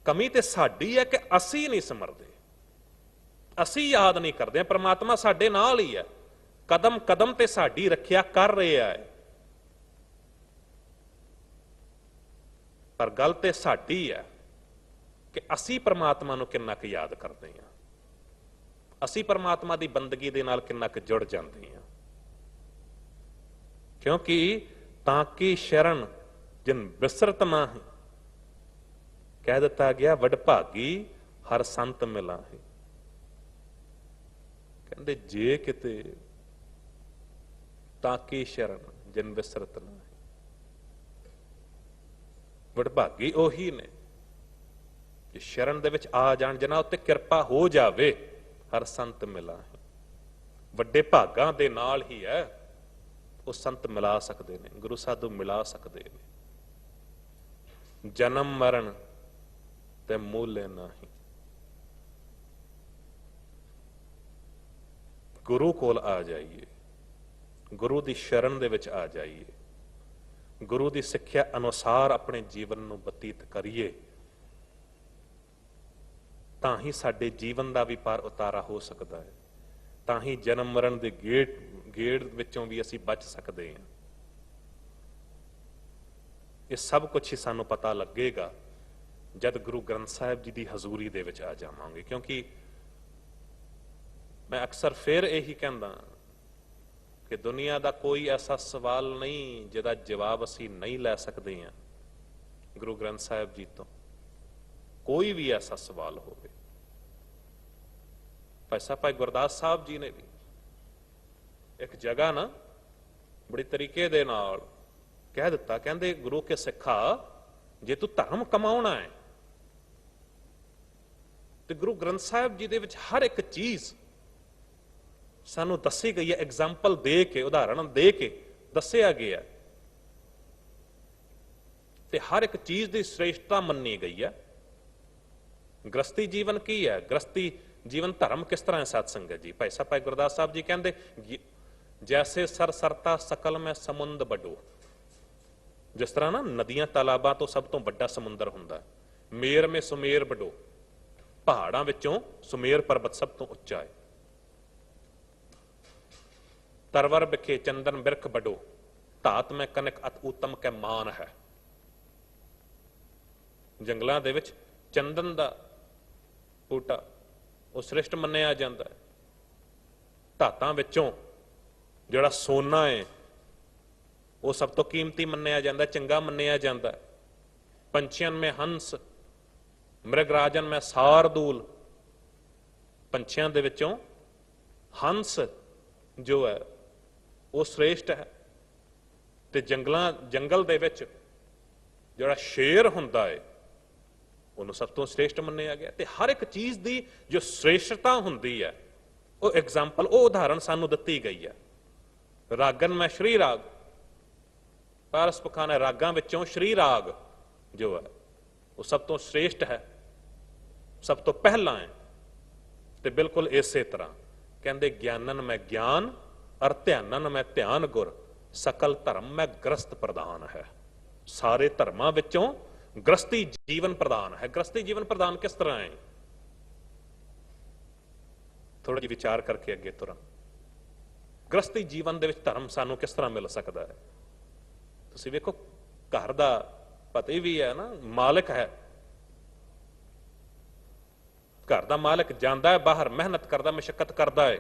A: ਕਮੀ ਤੇ ਸਾਡੀ ਹੈ ਕਿ ਅਸੀਂ ਨਹੀਂ ਸਿਮਰਦੇ, ਅਸੀਂ ਯਾਦ ਨਹੀਂ ਕਰਦੇ। ਪ੍ਰਮਾਤਮਾ ਸਾਡੇ ਨਾਲ ਹੀ ਹੈ, ਕਦਮ ਕਦਮ ਤੇ ਸਾਡੀ ਰੱਖਿਆ ਕਰ ਰਿਹਾ ਹੈ। ਪਰ ਗੱਲ ਤੇ ਸਾਡੀ ਹੈ ਕਿ ਅਸੀਂ ਪ੍ਰਮਾਤਮਾ ਨੂੰ ਕਿੰਨਾ ਕੁ ਯਾਦ ਕਰਦੇ ਹਾਂ, ਅਸੀਂ ਪ੍ਰਮਾਤਮਾ ਦੀ ਬੰਦਗੀ ਦੇ ਨਾਲ ਕਿੰਨਾ ਕੁ ਜੁੜ ਜਾਂਦੇ ਹਾਂ। ਕਿਉਂਕਿ ਤਾਂ ਕਿ ਸ਼ਰਨ ਜਿਨ ਬਿਸਰਤ ਨਾਹੀਂ, ਕਹਿ ਦਿੱਤਾ ਗਿਆ ਵਡਭਾਗੀ ਹਰ ਸੰਤ ਮਿਲਾ ਹੈ। ਕਹਿੰਦੇ ਜੇ ਕਿਤੇ ਤਾਂ ਕਿ ਸ਼ਰਨ ਜਿਨ ਬਿਸਰਤ ਨਾਹੀਂ, ਵਡਭਾਗੀ ਉਹੀ ਨੇ ਜੇ ਸ਼ਰਨ ਦੇ ਵਿੱਚ ਆ ਜਾਣ, ਜਿਨ੍ਹਾਂ ਉੱਤੇ ਕਿਰਪਾ ਹੋ ਜਾਵੇ। ਹਰ ਸੰਤ ਮਿਲਾ ਹੈ, ਵੱਡੇ ਭਾਗਾਂ ਦੇ ਨਾਲ ਹੀ ਹੈ ਉਹ ਸੰਤ ਮਿਲਾ ਸਕਦੇ ਨੇ, ਗੁਰੂ ਸਾਧੂ ਮਿਲਾ ਸਕਦੇ ਨੇ। ਜਨਮ ਮਰਨ ਤੇ ਮੂਲੇ ਨਹੀਂ। ਗੁਰੂ ਕੋਲ ਆ ਜਾਈਏ, ਗੁਰੂ ਦੀ ਸ਼ਰਨ ਦੇ ਵਿੱਚ ਆ ਜਾਈਏ, ਗੁਰੂ ਦੀ ਸਿੱਖਿਆ ਅਨੁਸਾਰ ਆਪਣੇ ਜੀਵਨ ਨੂੰ ਬਤੀਤ ਕਰੀਏ ਤਾਂ ਹੀ ਸਾਡੇ ਜੀਵਨ ਦਾ ਵੀ ਪਾਰ ਉਤਾਰਾ ਹੋ ਸਕਦਾ ਹੈ, ਤਾਂ ਹੀ ਜਨਮ ਮਰਨ ਦੇ ਗੇੜ ਵਿੱਚੋਂ ਵੀ ਅਸੀਂ ਬਚ ਸਕਦੇ ਹਾਂ। ਇਹ ਸਭ ਕੁਝ ਹੀ ਸਾਨੂੰ ਪਤਾ ਲੱਗੇਗਾ ਜਦ ਗੁਰੂ ਗ੍ਰੰਥ ਸਾਹਿਬ ਜੀ ਦੀ ਹਜ਼ੂਰੀ ਦੇ ਵਿੱਚ ਆ ਜਾਵਾਂਗੇ। ਕਿਉਂਕਿ ਮੈਂ ਅਕਸਰ ਫਿਰ ਇਹੀ ਕਹਿੰਦਾ ਕਿ ਦੁਨੀਆ ਦਾ ਕੋਈ ਐਸਾ ਸਵਾਲ ਨਹੀਂ ਜਿਹਦਾ ਜਵਾਬ ਅਸੀਂ ਨਹੀਂ ਲੈ ਸਕਦੇ ਹਾਂ ਗੁਰੂ ਗ੍ਰੰਥ ਸਾਹਿਬ ਜੀ ਤੋਂ। ਕੋਈ ਵੀ ਐਸਾ ਸਵਾਲ ਹੋਵੇ। ਭਾਈ ਗੁਰਦਾਸ ਸਾਹਿਬ ਜੀ ਨੇ ਵੀ ਇੱਕ ਜਗ੍ਹਾ ਨਾ ਬੜੀ ਤਰੀਕੇ ਦੇ ਨਾਲ ਕਹਿ ਦਿੱਤਾ, ਕਹਿੰਦੇ ਗੁਰੂ ਕੇ ਸਿੱਖਾ ਜੇ ਤੂੰ ਧਰਮ ਕਮਾਉਣਾ ਹੈ ਤੇ ਗੁਰੂ ਗ੍ਰੰਥ ਸਾਹਿਬ ਜੀ ਦੇ ਵਿੱਚ ਹਰ ਇੱਕ ਚੀਜ਼ ਸਾਨੂੰ ਦੱਸੀ ਗਈ ਹੈ, ਐਗਜ਼ਾਮਪਲ ਦੇ ਕੇ, ਉਦਾਹਰਣ ਦੇ ਕੇ ਦੱਸਿਆ ਗਿਆ ਤੇ ਹਰ ਇੱਕ ਚੀਜ਼ ਦੀ ਸ੍ਰੇਸ਼ਟਤਾ ਮੰਨੀ ਗਈ ਹੈ। ਗ੍ਰਸਤੀ ਜੀਵਨ ਕੀ ਹੈ? ਗ੍ਰਸਤੀ ਜੀਵਨ ਧਰਮ ਕਿਸ ਤਰ੍ਹਾਂ ਹੈ? ਸਾਧ ਸੰਗਤ ਜੀ, ਭਾਈ ਗੁਰਦਾਸ ਸਾਹਿਬ ਜੀ ਕਹਿੰਦੇ ਜੈਸੇ ਸਰ ਸਰਤਾ ਸਕਲ ਮੈਂ ਸਮੁੰਦ ਵੱਡੋ। ਜਿਸ ਤਰ੍ਹਾਂ ਨਾ ਨਦੀਆਂ ਤਾਲਾਬਾਂ ਤੋਂ ਸਭ ਤੋਂ ਵੱਡਾ ਸਮੁੰਦਰ ਹੁੰਦਾ, ਮੇਰ ਮੇ ਸੁਮੇਰ ਵੱਡੋ, ਪਹਾੜਾਂ ਵਿੱਚੋਂ ਸੁਮੇਰ ਪਰਬਤ ਸਭ ਤੋਂ ਉੱਚਾ ਹੈ। ਤਰਵਰ ਵਿਖੇ ਚੰਦਨ ਬਿਰਖ ਵੱਡੋ, ਧਾਤ ਮੈਂ ਕਨਕ ਅਤ ਉਤਮ ਕੈ ਮਾਨ ਹੈ। ਜੰਗਲਾਂ ਦੇ ਵਿੱਚ ਚੰਦਨ ਦਾ ਬੂਟਾ ਉਹ ਸ੍ਰਿਸ਼ਟ ਮੰਨਿਆ ਜਾਂਦਾ ਹੈ। ਧਾਤਾਂ ਵਿੱਚੋਂ ਜਿਹੜਾ ਸੋਨਾ ਹੈ ਉਹ ਸਭ ਤੋਂ ਕੀਮਤੀ ਮੰਨਿਆ ਜਾਂਦਾ, ਚੰਗਾ ਮੰਨਿਆ ਜਾਂਦਾ। ਪੰਛੀਆਂ ਮੈਂ ਹੰਸ, ਮ੍ਰਿਗਰਾਜਨ ਮੈਂ ਸਾਰਦੂਲ। ਪੰਛੀਆਂ ਦੇ ਵਿੱਚੋਂ ਹੰਸ ਜੋ ਹੈ ਉਹ ਸ੍ਰੇਸ਼ਟ ਹੈ। ਤੇ ਜੰਗਲ ਦੇ ਵਿੱਚ ਜਿਹੜਾ ਸ਼ੇਰ ਹੁੰਦਾ ਹੈ ਉਹਨੂੰ ਸਭ ਤੋਂ ਸ੍ਰੇਸ਼ਟ ਮੰਨਿਆ ਗਿਆ। ਤੇ ਹਰ ਇੱਕ ਚੀਜ਼ ਦੀ ਜੋ ਸ੍ਰੇਸ਼ਟਤਾ ਹੁੰਦੀ ਹੈ ਉਹ ਐਗਜ਼ਾਮਪਲ, ਉਹ ਉਦਾਹਰਣ ਸਾਨੂੰ ਦਿੱਤੀ ਗਈ ਹੈ। ਰਾਗਨ ਮੈਂ ਸ਼੍ਰੀ ਰਾਗ, ਪਾਰਸ ਪਖਾਨੇ ਰਾਗਾਂ ਵਿੱਚੋਂ ਸ਼੍ਰੀ ਰਾਗ ਜੋ ਹੈ ਉਹ ਸਭ ਤੋਂ ਸ੍ਰੇਸ਼ਟ ਹੈ, ਸਭ ਤੋਂ ਪਹਿਲਾਂ ਹੈ। ਤੇ ਬਿਲਕੁਲ ਇਸੇ ਤਰ੍ਹਾਂ ਕਹਿੰਦੇ ਗਿਆਨਨ ਮੈਂ ਗਿਆਨ ਅਰ ਧਿਆਨਨ ਮੈਂ ਧਿਆਨ ਗੁਰ, ਸਕਲ ਧਰਮ ਮੈਂ ਗ੍ਰਸਤ ਪ੍ਰਧਾਨ ਹੈ। ਸਾਰੇ ਧਰਮਾਂ ਵਿੱਚੋਂ ਗ੍ਰਸਤੀ ਜੀਵਨ ਪ੍ਰਧਾਨ ਹੈ। ਗ੍ਰਸਤੀ ਜੀਵਨ ਪ੍ਰਧਾਨ ਕਿਸ ਤਰ੍ਹਾਂ ਹੈ? ਥੋੜਾ ਜਿਹਾ ਵਿਚਾਰ ਕਰਕੇ ਅੱਗੇ ਤੁਰਾਂ। ਗ੍ਰਸਤੀ ਜੀਵਨ ਦੇ ਵਿੱਚ ਧਰਮ ਸਾਨੂੰ ਕਿਸ ਤਰ੍ਹਾਂ ਮਿਲ ਸਕਦਾ ਹੈ? ਤੁਸੀਂ ਵੇਖੋ, ਘਰ ਦਾ ਪਤੀ ਵੀ ਹੈ ਨਾ, ਮਾਲਕ ਹੈ। ਘਰ ਦਾ ਮਾਲਕ ਜਾਂਦਾ ਹੈ ਬਾਹਰ, ਮਿਹਨਤ ਕਰਦਾ, ਮਸ਼ੱਕਤ ਕਰਦਾ ਹੈ,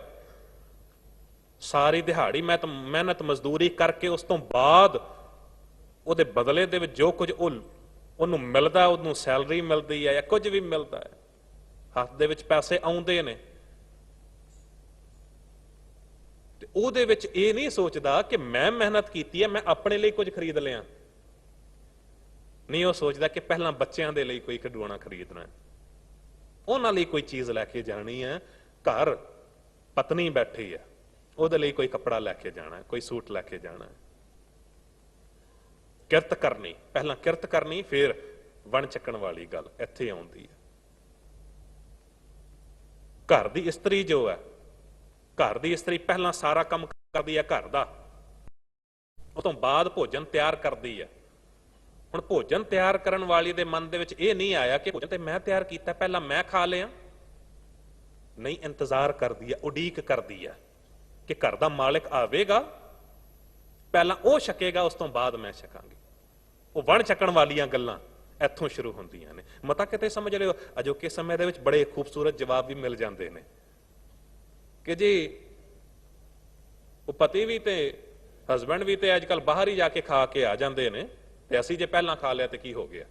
A: ਸਾਰੀ ਦਿਹਾੜੀ ਮਿਹਨਤ ਮਜ਼ਦੂਰੀ ਕਰਕੇ ਉਸ ਤੋਂ ਬਾਅਦ ਉਹਦੇ ਬਦਲੇ ਦੇ ਵਿੱਚ ਜੋ ਕੁਝ ਉਹਨੂੰ ਮਿਲਦਾ, ਉਹਨੂੰ ਸੈਲਰੀ ਮਿਲਦੀ ਹੈ ਜਾਂ ਕੁਝ ਵੀ ਮਿਲਦਾ ਹੈ, ਹੱਥ ਦੇ ਵਿੱਚ ਪੈਸੇ ਆਉਂਦੇ ਨੇ, ਤੇ ਉਹਦੇ ਵਿੱਚ ਇਹ ਨਹੀਂ ਸੋਚਦਾ ਕਿ ਮੈਂ ਮਿਹਨਤ ਕੀਤੀ ਹੈ, ਮੈਂ ਆਪਣੇ ਲਈ ਕੁਝ ਖਰੀਦ ਲਿਆ। ਨਹੀਂ, ਉਹ ਸੋਚਦਾ ਕਿ ਪਹਿਲਾਂ ਬੱਚਿਆਂ ਦੇ ਲਈ ਕੋਈ ਖਿਡੌਣਾ ਖਰੀਦਣਾ ਹੈ, ਉਹਨਾਂ ਲਈ ਕੋਈ ਚੀਜ਼ ਲੈ ਕੇ ਜਾਣੀ ਹੈ। ਘਰ ਪਤਨੀ ਬੈਠੀ ਹੈ, ਉਹਦੇ ਲਈ ਕੋਈ ਕੱਪੜਾ ਲੈ ਕੇ ਜਾਣਾ, ਕੋਈ ਸੂਟ ਲੈ ਕੇ ਜਾਣਾ। ਕਿਰਤ ਕਰਨੀ, ਪਹਿਲਾਂ ਕਿਰਤ ਕਰਨੀ, ਫਿਰ ਵਣ ਚੱਕਣ ਵਾਲੀ ਗੱਲ ਇੱਥੇ ਆਉਂਦੀ ਹੈ। ਘਰ ਦੀ ਇਸਤਰੀ ਜੋ ਹੈ, ਘਰ ਦੀ ਇਸਤਰੀ ਪਹਿਲਾਂ ਸਾਰਾ ਕੰਮ ਕਰਦੀ ਹੈ ਘਰ ਦਾ, ਉਹ ਤੋਂ ਬਾਅਦ ਭੋਜਨ ਤਿਆਰ ਕਰਦੀ ਹੈ। ਹੁਣ ਭੋਜਨ ਤਿਆਰ ਕਰਨ ਵਾਲੀ ਦੇ ਮਨ ਦੇ ਵਿੱਚ ਇਹ ਨਹੀਂ ਆਇਆ ਕਿ ਭੋਜਨ ਤੇ ਮੈਂ ਤਿਆਰ ਕੀਤਾ, ਪਹਿਲਾਂ ਮੈਂ ਖਾ ਲਿਆ। ਨਹੀਂ, ਇੰਤਜ਼ਾਰ ਕਰਦੀ ਹੈ, ਉਡੀਕ ਕਰਦੀ ਹੈ ਕਿ ਘਰ ਦਾ ਮਾਲਕ ਆਵੇਗਾ, ਪਹਿਲਾਂ ਉਹ ਛਕੇਗਾ, ਉਸ ਤੋਂ ਬਾਅਦ ਮੈਂ ਛਕਾਂਗੀ। ਉਹ ਵਣ ਚੱਕਣ ਵਾਲੀਆਂ ਗੱਲਾਂ ਇੱਥੋਂ ਸ਼ੁਰੂ ਹੁੰਦੀਆਂ ਨੇ। ਮਤਾ ਕਿਤੇ ਸਮਝ ਲਿਓ, ਅਜੋਕੇ ਸਮੇਂ ਦੇ ਵਿੱਚ ਬੜੇ ਖੂਬਸੂਰਤ ਜਵਾਬ ਵੀ ਮਿਲ ਜਾਂਦੇ ਨੇ ਕਿ ਜੀ ਉਹ ਪਤੀ ਵੀ ਤੇ ਹਸਬੈਂਡ ਵੀ ਤੇ ਅੱਜ ਕੱਲ ਬਾਹਰ ਹੀ ਜਾ ਕੇ ਖਾ ਕੇ ਆ ਜਾਂਦੇ ਨੇ, ਤੇ ਅਸੀਂ ਜੇ ਪਹਿਲਾਂ ਖਾ ਲਿਆ ਤੇ ਕੀ ਹੋ ਗਿਆ?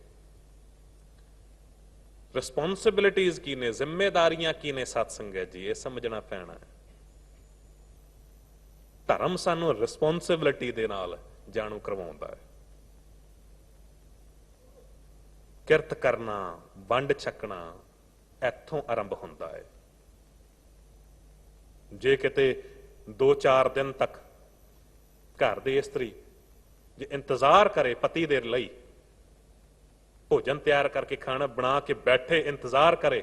A: ਰਿਸਪੌਂਸਿਬਿਲਿਟੀਜ਼ ਕੀ ਨੇ, ਜ਼ਿੰਮੇਦਾਰੀਆਂ ਕੀ ਨੇ? ਸਤ ਸੰਗਤ ਜੀ, ਇਹ ਸਮਝਣਾ ਪੈਣਾ ਹੈ। ਧਰਮ ਸਾਨੂੰ ਰਿਸਪੌਂਸਿਬਿਲਿਟੀ ਦੇ ਨਾਲ ਜਾਣੂ ਕਰਵਾਉਂਦਾ ਹੈ। ਕਿਰਤ ਕਰਨਾ, ਵੰਡ ਛਕਣਾ ਇੱਥੋਂ ਆਰੰਭ ਹੁੰਦਾ ਹੈ। ਜੇ ਕਿਤੇ 2-4 ਦਿਨ ਤੱਕ ਘਰ ਦੀ ਇਸਤਰੀ ਜੇ ਇੰਤਜ਼ਾਰ ਕਰੇ ਪਤੀ ਦੇ ਲਈ, ਭੋਜਨ ਤਿਆਰ ਕਰਕੇ ਖਾਣਾ ਬਣਾ ਕੇ ਬੈਠੇ ਇੰਤਜ਼ਾਰ ਕਰੇ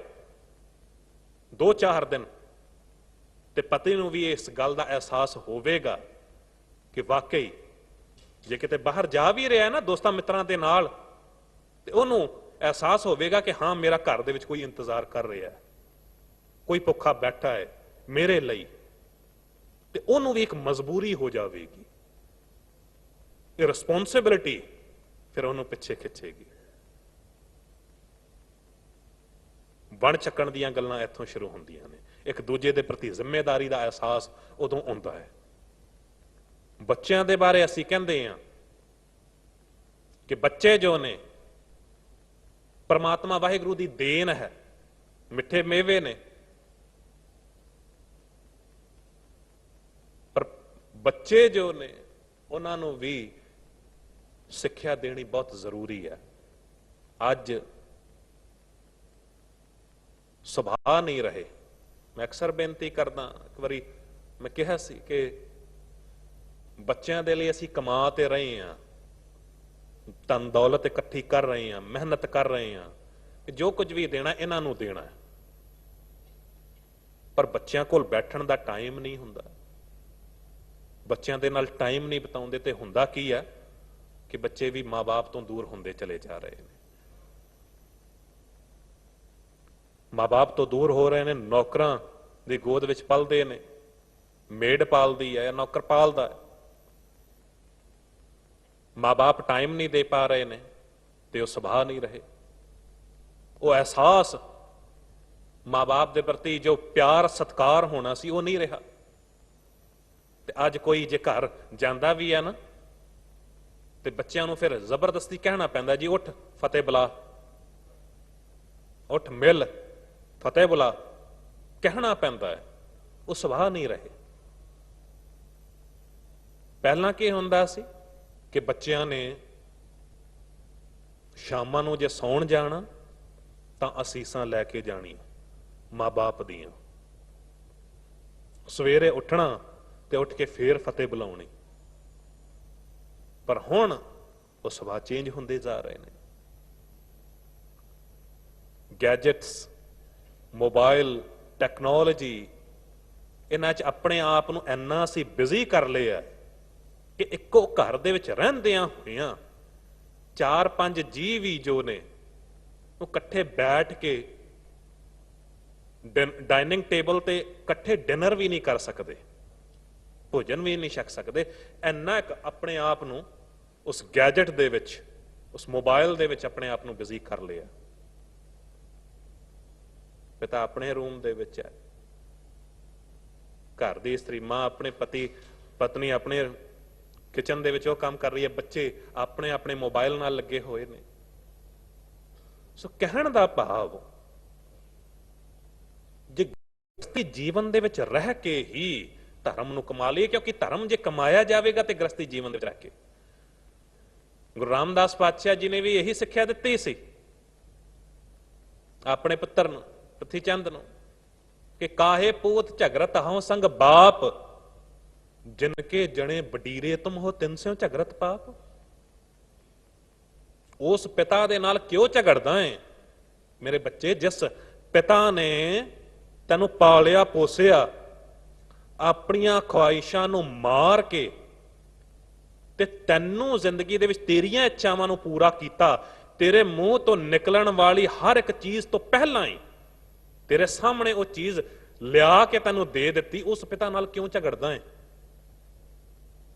A: 2-4 ਦਿਨ, ਤੇ ਪਤੀ ਨੂੰ ਵੀ ਇਸ ਗੱਲ ਦਾ ਅਹਿਸਾਸ ਹੋਵੇਗਾ ਕਿ ਵਾਕਈ ਜੇ ਕਿਤੇ ਬਾਹਰ ਜਾ ਵੀ ਰਿਹਾ ਨਾ ਦੋਸਤਾਂ ਮਿੱਤਰਾਂ ਦੇ ਨਾਲ, ਤੇ ਉਹਨੂੰ
B: ਅਹਿਸਾਸ ਹੋਵੇਗਾ ਕਿ ਹਾਂ ਮੇਰਾ ਘਰ ਦੇ ਵਿੱਚ ਕੋਈ ਇੰਤਜ਼ਾਰ ਕਰ ਰਿਹਾ ਹੈ, ਕੋਈ ਭੁੱਖਾ ਬੈਠਾ ਹੈ ਮੇਰੇ ਲਈ, ਤੇ ਉਹਨੂੰ ਵੀ ਇੱਕ ਮਜਬੂਰੀ ਹੋ ਜਾਵੇਗੀ, ਇਹ ਰਿਸਪੌਂਸਿਬਿਲਿਟੀ ਫਿਰ ਉਹਨੂੰ ਪਿੱਛੇ ਖਿੱਚੇਗੀ। ਬਣ ਚੱਕਣ ਦੀਆਂ ਗੱਲਾਂ ਇੱਥੋਂ ਸ਼ੁਰੂ ਹੁੰਦੀਆਂ ਨੇ। ਇੱਕ ਦੂਜੇ ਦੇ ਪ੍ਰਤੀ ਜ਼ਿੰਮੇਵਾਰੀ ਦਾ ਅਹਿਸਾਸ ਉਦੋਂ ਆਉਂਦਾ ਹੈ। ਬੱਚਿਆਂ ਦੇ ਬਾਰੇ ਅਸੀਂ ਕਹਿੰਦੇ ਹਾਂ ਕਿ ਬੱਚੇ ਜੋ ਨੇ ਪਰਮਾਤਮਾ ਵਾਹਿਗੁਰੂ ਦੀ ਦੇਣ ਹੈ, ਮਿੱਠੇ ਮੇਵੇ ਨੇ, ਪਰ ਬੱਚੇ ਜੋ ਨੇ ਉਹਨਾਂ ਨੂੰ ਵੀ ਸਿੱਖਿਆ ਦੇਣੀ ਬਹੁਤ ਜ਼ਰੂਰੀ ਹੈ। ਅੱਜ ਸੁਭਾਅ ਨਹੀਂ ਰਹੇ। ਮੈਂ ਅਕਸਰ ਬੇਨਤੀ ਕਰਦਾ, ਇੱਕ ਵਾਰੀ ਮੈਂ ਕਿਹਾ ਸੀ ਕਿ ਬੱਚਿਆਂ ਦੇ ਲਈ ਅਸੀਂ ਕਮਾ ਤੇ ਰਹੇ ਹਾਂ, ਧਨ ਦੌਲਤ ਇਕੱਠੀ ਕਰ ਰਹੇ ਹਾਂ, ਮਿਹਨਤ ਕਰ ਰਹੇ ਹਾਂ, ਕਿ ਜੋ ਕੁਝ ਵੀ ਦੇਣਾ ਇਹਨਾਂ ਨੂੰ ਦੇਣਾ ਹੈ, ਪਰ ਬੱਚਿਆਂ ਕੋਲ ਬੈਠਣ ਦਾ ਟਾਈਮ ਨਹੀਂ ਹੁੰਦਾ, ਬੱਚਿਆਂ ਦੇ ਨਾਲ ਟਾਈਮ ਨਹੀਂ ਬਿਤਾਉਂਦੇ, ਤੇ ਹੁੰਦਾ ਕੀ ਹੈ ਕਿ ਬੱਚੇ ਵੀ ਮਾਂ-ਬਾਪ ਤੋਂ ਦੂਰ ਹੁੰਦੇ ਚਲੇ ਜਾ ਰਹੇ ਨੇ, ਮਾਂ-ਬਾਪ ਤੋਂ ਦੂਰ ਹੋ ਰਹੇ ਨੇ, ਨੌਕਰਾਂ ਦੀ ਗੋਦ ਵਿੱਚ ਪਲਦੇ ਨੇ, ਮੇਡ ਪਾਲਦੀ ਹੈ, ਨੌਕਰ ਪਾਲਦਾ ਹੈ, ਮਾਂ-ਬਾਪ ਟਾਈਮ ਨਹੀਂ ਦੇ ਪਾ ਰਹੇ ਨੇ, ਤੇ ਉਹ ਸੁਭਾਅ ਨਹੀਂ ਰਹੇ, ਉਹ ਅਹਿਸਾਸ ਮਾਂ-ਬਾਪ ਦੇ ਪ੍ਰਤੀ ਜੋ ਪਿਆਰ ਸਤਿਕਾਰ ਹੋਣਾ ਸੀ ਉਹ ਨਹੀਂ ਰਿਹਾ। ਤੇ ਅੱਜ ਕੋਈ ਜੇ ਘਰ ਜਾਂਦਾ ਵੀ ਹੈ ਨਾ, ਤੇ ਬੱਚਿਆਂ ਨੂੰ ਫਿਰ ਜ਼ਬਰਦਸਤੀ ਕਹਿਣਾ ਪੈਂਦਾ, ਜੀ ਉੱਠ ਫਤਿਹ ਬੁਲਾ, ਉੱਠ ਮਿਲ, ਫਤਿਹ ਬੁਲਾ, ਕਹਿਣਾ ਪੈਂਦਾ ਹੈ। ਉਹ ਸੁਭਾਅ ਨਹੀਂ ਰਹੇ। ਪਹਿਲਾਂ ਕੀ ਹੁੰਦਾ ਸੀ ਕਿ ਬੱਚਿਆਂ ਨੇ ਸ਼ਾਮਾਂ ਨੂੰ ਜੇ ਸੌਣ ਜਾਣਾ ਤਾਂ ਅਸੀਸਾਂ ਲੈ ਕੇ ਜਾਣੀ ਮਾਂ-ਬਾਪ ਦੀਆਂ, ਸਵੇਰੇ ਉੱਠਣਾ ਤੇ ਉੱਠ ਕੇ ਫੇਰ ਫਤਿਹ ਬੁਲਾਉਣੀ। ਪਰ ਹੁਣ ਉਹ ਸੁਭਾਅ ਚੇਂਜ ਹੁੰਦੇ ਜਾ ਰਹੇ ਨੇ। ਗੈਜਟਸ, ਮੋਬਾਈਲ, ਟੈਕਨੋਲੋਜੀ, ਇਹਨਾਂ 'ਚ ਆਪਣੇ ਆਪ ਨੂੰ ਇੰਨਾ ਅਸੀਂ ਬਿਜ਼ੀ ਕਰ ਲਿਆ ਕਿ ਇੱਕੋ ਘਰ ਦੇ ਵਿੱਚ ਰਹਿੰਦਿਆਂ ਹੋਇਆਂ 4-5 ਜੀਅ ਵੀ ਜੋ ਨੇ ਉਹ ਇਕੱਠੇ ਬੈਠ ਕੇ ਡਾਈਨਿੰਗ ਟੇਬਲ ਤੇ ਇਕੱਠੇ ਡਿਨਰ ਵੀ ਨਹੀਂ ਕਰ ਸਕਦੇ, ਭੋਜਨ ਵੀ ਨਹੀਂ ਛਕ ਸਕਦੇ। ਇੰਨਾ ਇੱਕ ਆਪਣੇ ਆਪ ਨੂੰ ਉਸ ਗੈਜਟ ਦੇ ਵਿੱਚ, ਉਸ ਮੋਬਾਈਲ ਦੇ ਵਿੱਚ ਆਪਣੇ ਆਪ ਨੂੰ ਬਿਜ਼ੀ ਕਰ ਲਿਆ। ਪਿਤਾ ਆਪਣੇ ਰੂਮ ਦੇ ਵਿੱਚ ਹੈ, ਘਰ ਦੀ ਇਸਤਰੀ ਮਾਂ ਆਪਣੇ ਪਤਨੀ ਆਪਣੇ ਕਿਚਨ ਦੇ ਵਿੱਚ ਉਹ ਕੰਮ ਕਰ ਰਹੀ ਹੈ, ਬੱਚੇ ਆਪਣੇ ਆਪਣੇ ਮੋਬਾਈਲ ਨਾਲ ਲੱਗੇ ਹੋਏ ਨੇ। ਸੋ ਕਹਿਣ ਦਾ ਭਾਵ, ਜੇ ਗ੍ਰਸਤੀ ਜੀਵਨ ਦੇ ਵਿੱਚ ਰਹਿ ਕੇ ਹੀ ਧਰਮ ਨੂੰ ਕਮਾ ਲਈਏ, ਕਿਉਂਕਿ ਧਰਮ ਜੇ ਕਮਾਇਆ ਜਾਵੇਗਾ ਤੇ ਗ੍ਰਸਤੀ ਜੀਵਨ ਦੇ ਵਿੱਚ ਰਹਿ ਕੇ। ਗੁਰੂ ਰਾਮਦਾਸ ਪਾਤਸ਼ਾਹ ਜੀ ਨੇ ਵੀ ਇਹੀ ਸਿੱਖਿਆ ਦਿੱਤੀ ਸੀ ਆਪਣੇ ਪੁੱਤਰ ਨੂੰ, ਪ੍ਰਿਥੀ ਚੰਦ ਨੂੰ, ਕਿ ਕਾਹੇ ਪੂਤ ਝਗਰਤ ਹਉ ਸੰਗ ਬਾਪ, ਜਿਨਕੇ ਜਣੇ ਬਡੀਰੇ ਤੁਮ ਹੋ ਤਿੰਨ ਸਿਓ ਝਗਰਤ ਪਾਪ। ਉਸ ਪਿਤਾ ਦੇ ਨਾਲ ਕਿਉਂ ਝਗੜਦਾ ਹੈ ਮੇਰੇ ਬੱਚੇ, ਜਿਸ ਪਿਤਾ ਨੇ ਤੈਨੂੰ ਪਾਲਿਆ ਪੋਸਿਆ, ਆਪਣੀਆਂ ਖੁਆਇਸ਼ਾਂ ਨੂੰ ਮਾਰ ਕੇ ਤੇ ਤੈਨੂੰ ਜ਼ਿੰਦਗੀ ਦੇ ਵਿੱਚ ਤੇਰੀਆਂ ਇੱਛਾਵਾਂ ਨੂੰ ਪੂਰਾ ਕੀਤਾ, ਤੇਰੇ ਮੂੰਹ ਤੋਂ ਨਿਕਲਣ ਵਾਲੀ ਹਰ ਇੱਕ ਚੀਜ਼ ਤੋਂ ਪਹਿਲਾਂ ਹੀ ਤੇਰੇ ਸਾਹਮਣੇ ਉਹ ਚੀਜ਼ ਲਿਆ ਕੇ ਤੈਨੂੰ ਦੇ ਦਿੱਤੀ। ਉਸ ਪਿਤਾ ਨਾਲ ਕਿਉਂ ਝਗੜਦਾ ਹੈ?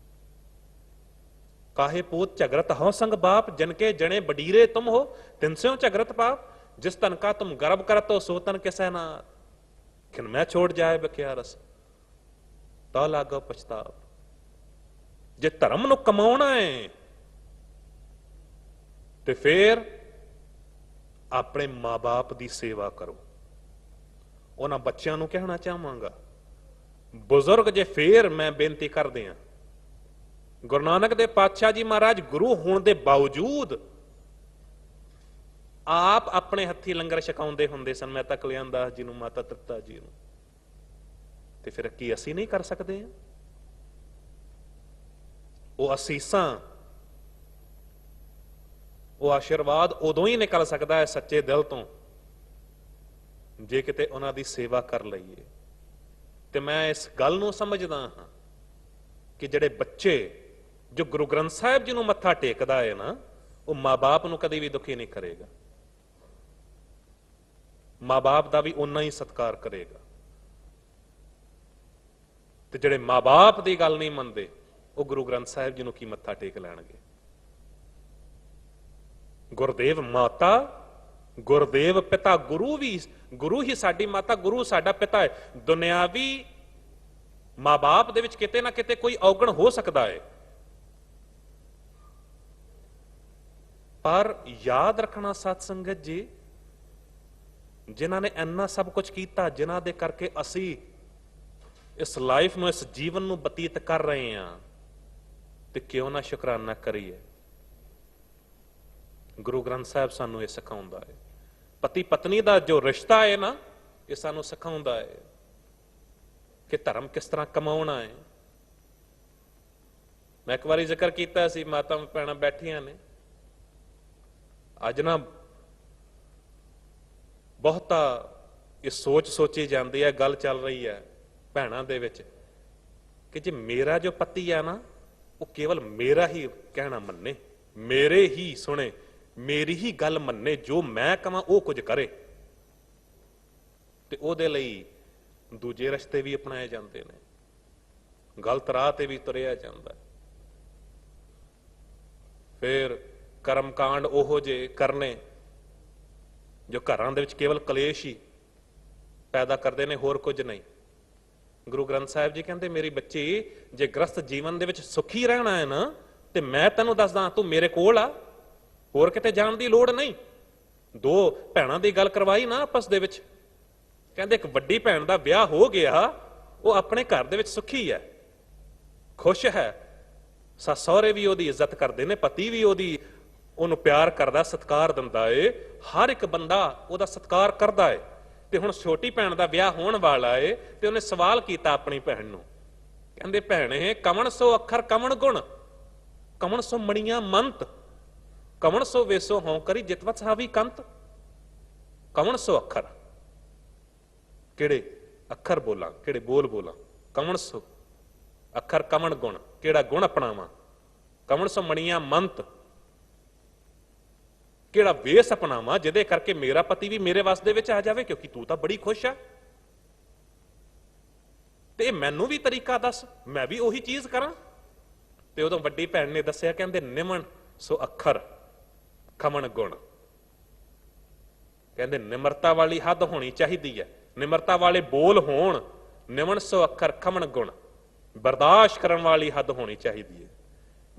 B: ਕਾਹੇ ਪੂਤ ਝਗਰਤ ਹਉ ਸੰਗ ਬਾਪ, ਜਿਨਕੇ ਜਣੇ ਬਡੀਰੇ ਤੁਮ ਹੋ ਤਿਨਸਿਓ ਝਗਰਤ ਪਾਪ। ਜਿਸ ਤਨ का तुम गर्व करत हो सो तन किसै ना, खिन मैं छोड़ जाए बखिया रस ता लागो पछताप। जे धर्म ਨੂੰ ਕਮਾਉਣਾ ਹੈ ਤੇ ਫਿਰ ਆਪਣੇ ਮਾਂ-ਬਾਪ ਦੀ ਸੇਵਾ ਕਰੋ। ਉਹਨਾਂ ਬੱਚਿਆਂ ਨੂੰ ਕਹਿਣਾ ਚਾਹਾਂਗਾ, ਬਜ਼ੁਰਗ ਜੇ ਫੇਰ ਮੈਂ ਬੇਨਤੀ ਕਰਦੇ ਹਾਂ, ਗੁਰੂ ਨਾਨਕ ਦੇਵ ਪਾਤਸ਼ਾਹ ਜੀ ਮਹਾਰਾਜ ਗੁਰੂ ਹੋਣ ਦੇ ਬਾਵਜੂਦ ਆਪ ਆਪਣੇ ਹੱਥੀ ਲੰਗਰ ਛਕਾਉਂਦੇ ਹੁੰਦੇ ਸਨ, ਮਹਿਤਾ ਕਲਿਆਣ ਦਾਸ ਜੀ ਨੂੰ, ਮਾਤਾ ਤ੍ਰਿਪਤਾ ਜੀ ਨੂੰ। ਤੇ ਫਿਰ ਕੀ ਅਸੀਂ ਨਹੀਂ ਕਰ ਸਕਦੇ? ਉਹ ਅਸੀਸਾਂ, ਉਹ ਆਸ਼ੀਰਵਾਦ ਉਦੋਂ ਹੀ ਨਿਕਲ ਸਕਦਾ ਹੈ ਸੱਚੇ ਦਿਲ ਤੋਂ, ਜੇ ਕਿਤੇ ਉਹਨਾਂ ਦੀ ਸੇਵਾ ਕਰ ਲਈਏ। ਤੇ ਮੈਂ ਇਸ ਗੱਲ ਨੂੰ ਸਮਝਦਾ ਹਾਂ ਕਿ ਜਿਹੜੇ ਬੱਚੇ ਜੋ ਗੁਰੂ ਗ੍ਰੰਥ ਸਾਹਿਬ ਜੀ ਨੂੰ ਮੱਥਾ ਟੇਕਦਾ ਹੈ ਨਾ, ਉਹ ਮਾਂ-ਬਾਪ ਨੂੰ ਕਦੇ ਵੀ ਦੁਖੀ ਨਹੀਂ ਕਰੇਗਾ। ਮਾਂ-ਬਾਪ ਦਾ ਵੀ ਓਨਾ ਹੀ ਸਤਿਕਾਰ ਕਰੇਗਾ। ਤੇ ਜਿਹੜੇ ਮਾਂ-ਬਾਪ ਦੀ ਗੱਲ ਨਹੀਂ ਮੰਨਦੇ ਉਹ ਗੁਰੂ ਗ੍ਰੰਥ ਸਾਹਿਬ ਜੀ ਨੂੰ ਕੀ ਮੱਥਾ ਟੇਕ ਲੈਣਗੇ। ਗੁਰਦੇਵ ਮਾਤਾ, ਗੁਰਦੇਵ ਪਿਤਾ, ਗੁਰੂ ਹੀ ਸਾਡੀ ਮਾਤਾ, ਗੁਰੂ ਸਾਡਾ ਪਿਤਾ ਹੈ। ਦੁਨਿਆਵੀ ਮਾਂ-ਬਾਪ ਦੇ ਵਿੱਚ ਕਿਤੇ ਨਾ ਕਿਤੇ ਕੋਈ ਔਗਣ ਹੋ ਸਕਦਾ ਹੈ, ਪਰ ਯਾਦ ਰੱਖਣਾ ਸਾਧ ਸੰਗਤ ਜੀ, ਜਿਨ੍ਹਾਂ ਨੇ ਇੰਨਾ ਸਭ ਕੁਝ ਕੀਤਾ, ਜਿਨ੍ਹਾਂ ਦੇ ਕਰਕੇ ਅਸੀਂ ਇਸ ਲਾਈਫ ਨੂੰ, ਇਸ ਜੀਵਨ ਨੂੰ ਬਤੀਤ ਕਰ ਰਹੇ ਹਾਂ, ਤੇ ਕਿਉਂ ਨਾ ਸ਼ੁਕਰਾਨਾ ਕਰੀਏ। ਗੁਰੂ ਗ੍ਰੰਥ ਸਾਹਿਬ ਸਾਨੂੰ ਇਹ ਸਿਖਾਉਂਦਾ ਹੈ। ਪਤੀ ਪਤਨੀ ਦਾ ਜੋ ਰਿਸ਼ਤਾ ਹੈ ਨਾ, ਇਹ ਸਾਨੂੰ ਸਿਖਾਉਂਦਾ ਹੈ ਕਿ ਧਰਮ ਕਿਸ ਤਰ੍ਹਾਂ ਕਮਾਉਣਾ ਹੈ। ਮੈਂ ਇੱਕ ਵਾਰੀ ਜ਼ਿਕਰ ਕੀਤਾ ਸੀ, ਮਾਤਾ ਭੈਣਾਂ ਬੈਠੀਆਂ ਨੇ, ਅੱਜ ਨਾ ਬਹੁਤਾ ਇਹ ਸੋਚੀ ਜਾਂਦੀ ਹੈ, ਗੱਲ ਚੱਲ ਰਹੀ ਹੈ ਭੈਣਾਂ ਦੇ ਵਿੱਚ ਕਿ ਜੇ ਮੇਰਾ ਜੋ ਪਤੀ ਹੈ ਨਾ, ਉਹ ਕੇਵਲ ਮੇਰਾ ਹੀ ਕਹਿਣਾ ਮੰਨੇ, ਮੇਰੇ ਹੀ ਸੁਣੇ, ਮੇਰੀ ਹੀ ਗੱਲ ਮੰਨੇ, ਜੋ ਮੈਂ ਕਹਾਂ ਉਹ ਕੁਝ ਕਰੇ, ਤੇ ਉਹਦੇ ਲਈ ਦੂਜੇ ਰਸਤੇ ਵੀ ਅਪਣਾਏ ਜਾਂਦੇ ਨੇ, ਗਲਤ ਰਾਹ ਤੇ ਵੀ ਤੁਰਿਆ ਜਾਂਦਾ। ਫਿਰ ਕਰਮਕਾਂਡ ਉਹੋ ਜਿਹੇ ਕਰਨੇ ਜੋ ਘਰਾਂ ਦੇ ਵਿੱਚ ਕੇਵਲ ਕਲੇਸ਼ ਹੀ ਪੈਦਾ ਕਰਦੇ ਨੇ, ਹੋਰ ਕੁਝ ਨਹੀਂ। ਗੁਰੂ ਗ੍ਰੰਥ ਸਾਹਿਬ ਜੀ ਕਹਿੰਦੇ, ਮੇਰੀ ਬੱਚੀ, ਜੇ ਗ੍ਰਸਤ ਜੀਵਨ ਦੇ ਵਿੱਚ ਸੁਖੀ ਰਹਿਣਾ ਹੈ ਨਾ, ਤੇ ਮੈਂ ਤੈਨੂੰ ਦੱਸਦਾ, ਤੂੰ ਮੇਰੇ ਕੋਲ ਆ, ਹੋਰ ਕਿਤੇ ਜਾਣ ਦੀ ਲੋੜ ਨਹੀਂ। ਦੋ ਭੈਣਾਂ ਦੀ ਗੱਲ ਕਰਵਾਈ ਨਾ ਆਪਸ ਦੇ ਵਿੱਚ, ਕਹਿੰਦੇ ਇੱਕ ਵੱਡੀ ਭੈਣ ਦਾ ਵਿਆਹ ਹੋ ਗਿਆ, ਉਹ ਆਪਣੇ ਘਰ ਦੇ ਵਿੱਚ ਸੁਖੀ ਹੈ, ਖੁਸ਼ ਹੈ, ਸੱਸ ਸਹੁਰੇ ਵੀ ਉਹਦੀ ਇੱਜ਼ਤ ਕਰਦੇ ਨੇ, ਪਤੀ ਵੀ ਉਹਨੂੰ ਪਿਆਰ ਕਰਦਾ, ਸਤਿਕਾਰ ਦਿੰਦਾ ਏ, ਹਰ ਇੱਕ ਬੰਦਾ ਉਹਦਾ ਸਤਿਕਾਰ ਕਰਦਾ ਏ। ਤੇ ਹੁਣ ਛੋਟੀ ਭੈਣ ਦਾ ਵਿਆਹ ਹੋਣ ਵਾਲਾ ਏ, ਤੇ ਉਹਨੇ ਸਵਾਲ ਕੀਤਾ ਆਪਣੀ ਭੈਣ ਨੂੰ, ਕਹਿੰਦੇ, ਭੈਣੇ, ਕਵਣ ਸੋ ਅੱਖਰ ਕਵਣ ਗੁਣ, ਕਵਣ ਸੋ ਮਣੀਆਂ ਮੰਤ, ਕਵਣ ਸੋ ਵੇਸੋ ਹੋਂ ਕਰੀ ਜਿਤਵਤ ਹਾਵੀ ਕੰਤ। ਕਵਣ ਸੋ ਅੱਖਰ, ਕਿਹੜੇ ਅੱਖਰ ਬੋਲਾਂ, ਕਿਹੜੇ ਬੋਲ ਬੋਲਾਂ। ਕਵਣ ਸੋ ਅੱਖਰ ਕਵਣ ਗੁਣ, ਕਿਹੜਾ ਗੁਣ ਅਪਣਾਵਾਂ। ਕਵਣ ਸੋ ਮਣੀਆਂ ਮੰਤ, ਕਿਹੜਾ ਵੇਸ ਅਪਣਾਵਾਂ ਜਿਹਦੇ ਕਰਕੇ ਮੇਰਾ ਪਤੀ ਵੀ ਮੇਰੇ ਵੱਸ ਦੇ ਵਿੱਚ ਆ ਜਾਵੇ, ਕਿਉਂਕਿ ਤੂੰ ਤਾਂ ਬੜੀ ਖੁਸ਼ ਆ, ਤੇ ਮੈਨੂੰ ਵੀ ਤਰੀਕਾ ਦੱਸ, ਮੈਂ ਵੀ ਉਹੀ ਚੀਜ਼ ਕਰਾਂ। ਤੇ ਉਦੋਂ ਵੱਡੀ ਭੈਣ ਨੇ ਦੱਸਿਆ, ਕਹਿੰਦੇ, ਨਿਮਨ ਸੋ ਅੱਖਰ ਖਮਣ ਗੁਣ, ਕਹਿੰਦੇ ਨਿਮਰਤਾ ਵਾਲੀ ਹੱਦ ਹੋਣੀ ਚਾਹੀਦੀ ਹੈ, ਨਿਮਰਤਾ ਵਾਲੇ ਬੋਲ ਹੋਣ। ਨਿਮਨ ਸੋ ਅੱਖਰ ਖਮਣ ਗੁਣ, ਬਰਦਾਸ਼ਤ ਕਰਨ ਵਾਲੀ ਹੱਦ ਹੋਣੀ ਚਾਹੀਦੀ ਹੈ।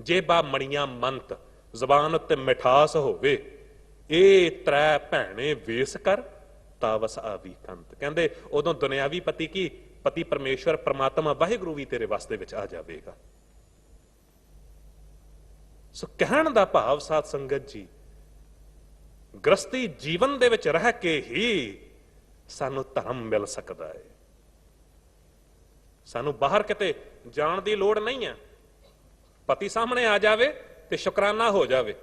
B: ਜੇ ਬਾ ਮਣੀਆਂ ਮੰਤ, ਜ਼ਬਾਨ ਉੱਤੇ ਮਿਠਾਸ ਹੋਵੇ, ਇਹ ਤ੍ਰੈ ਭੈਣੇ ਵੇਸ ਕਰ ਤਾਵਸ ਆਵੀ ਕੰਤ। ਕਹਿੰਦੇ ਉਦੋਂ ਦੁਨਿਆਵੀ ਪਤੀ ਕੀ, ਪਤੀ ਪਰਮੇਸ਼ਵਰ ਪ੍ਰਮਾਤਮਾ ਵਾਹਿਗੁਰੂ ਵੀ ਤੇਰੇ ਵਾਸਤੇ ਵਿੱਚ ਆ ਜਾਵੇਗਾ। ਸੋ ਕਹਿਣ ਦਾ ਭਾਵ ਸਾਧ ਸੰਗਤ ਜੀ, ਗ੍ਰਸਤੀ ਜੀਵਨ ਦੇ ਵਿੱਚ ਰਹਿ ਕੇ ਹੀ ਸਾਨੂੰ ਧਰਮ ਮਿਲ ਸਕਦਾ ਹੈ। ਸਾਨੂੰ ਬਾਹਰ ਕਿਤੇ ਜਾਣ ਦੀ ਲੋੜ ਨਹੀਂ ਹੈ। ਪਤੀ ਸਾਹਮਣੇ ਆ ਜਾਵੇ ਤੇ ਸ਼ੁਕਰਾਨਾ ਹੋ ਜਾਵੇ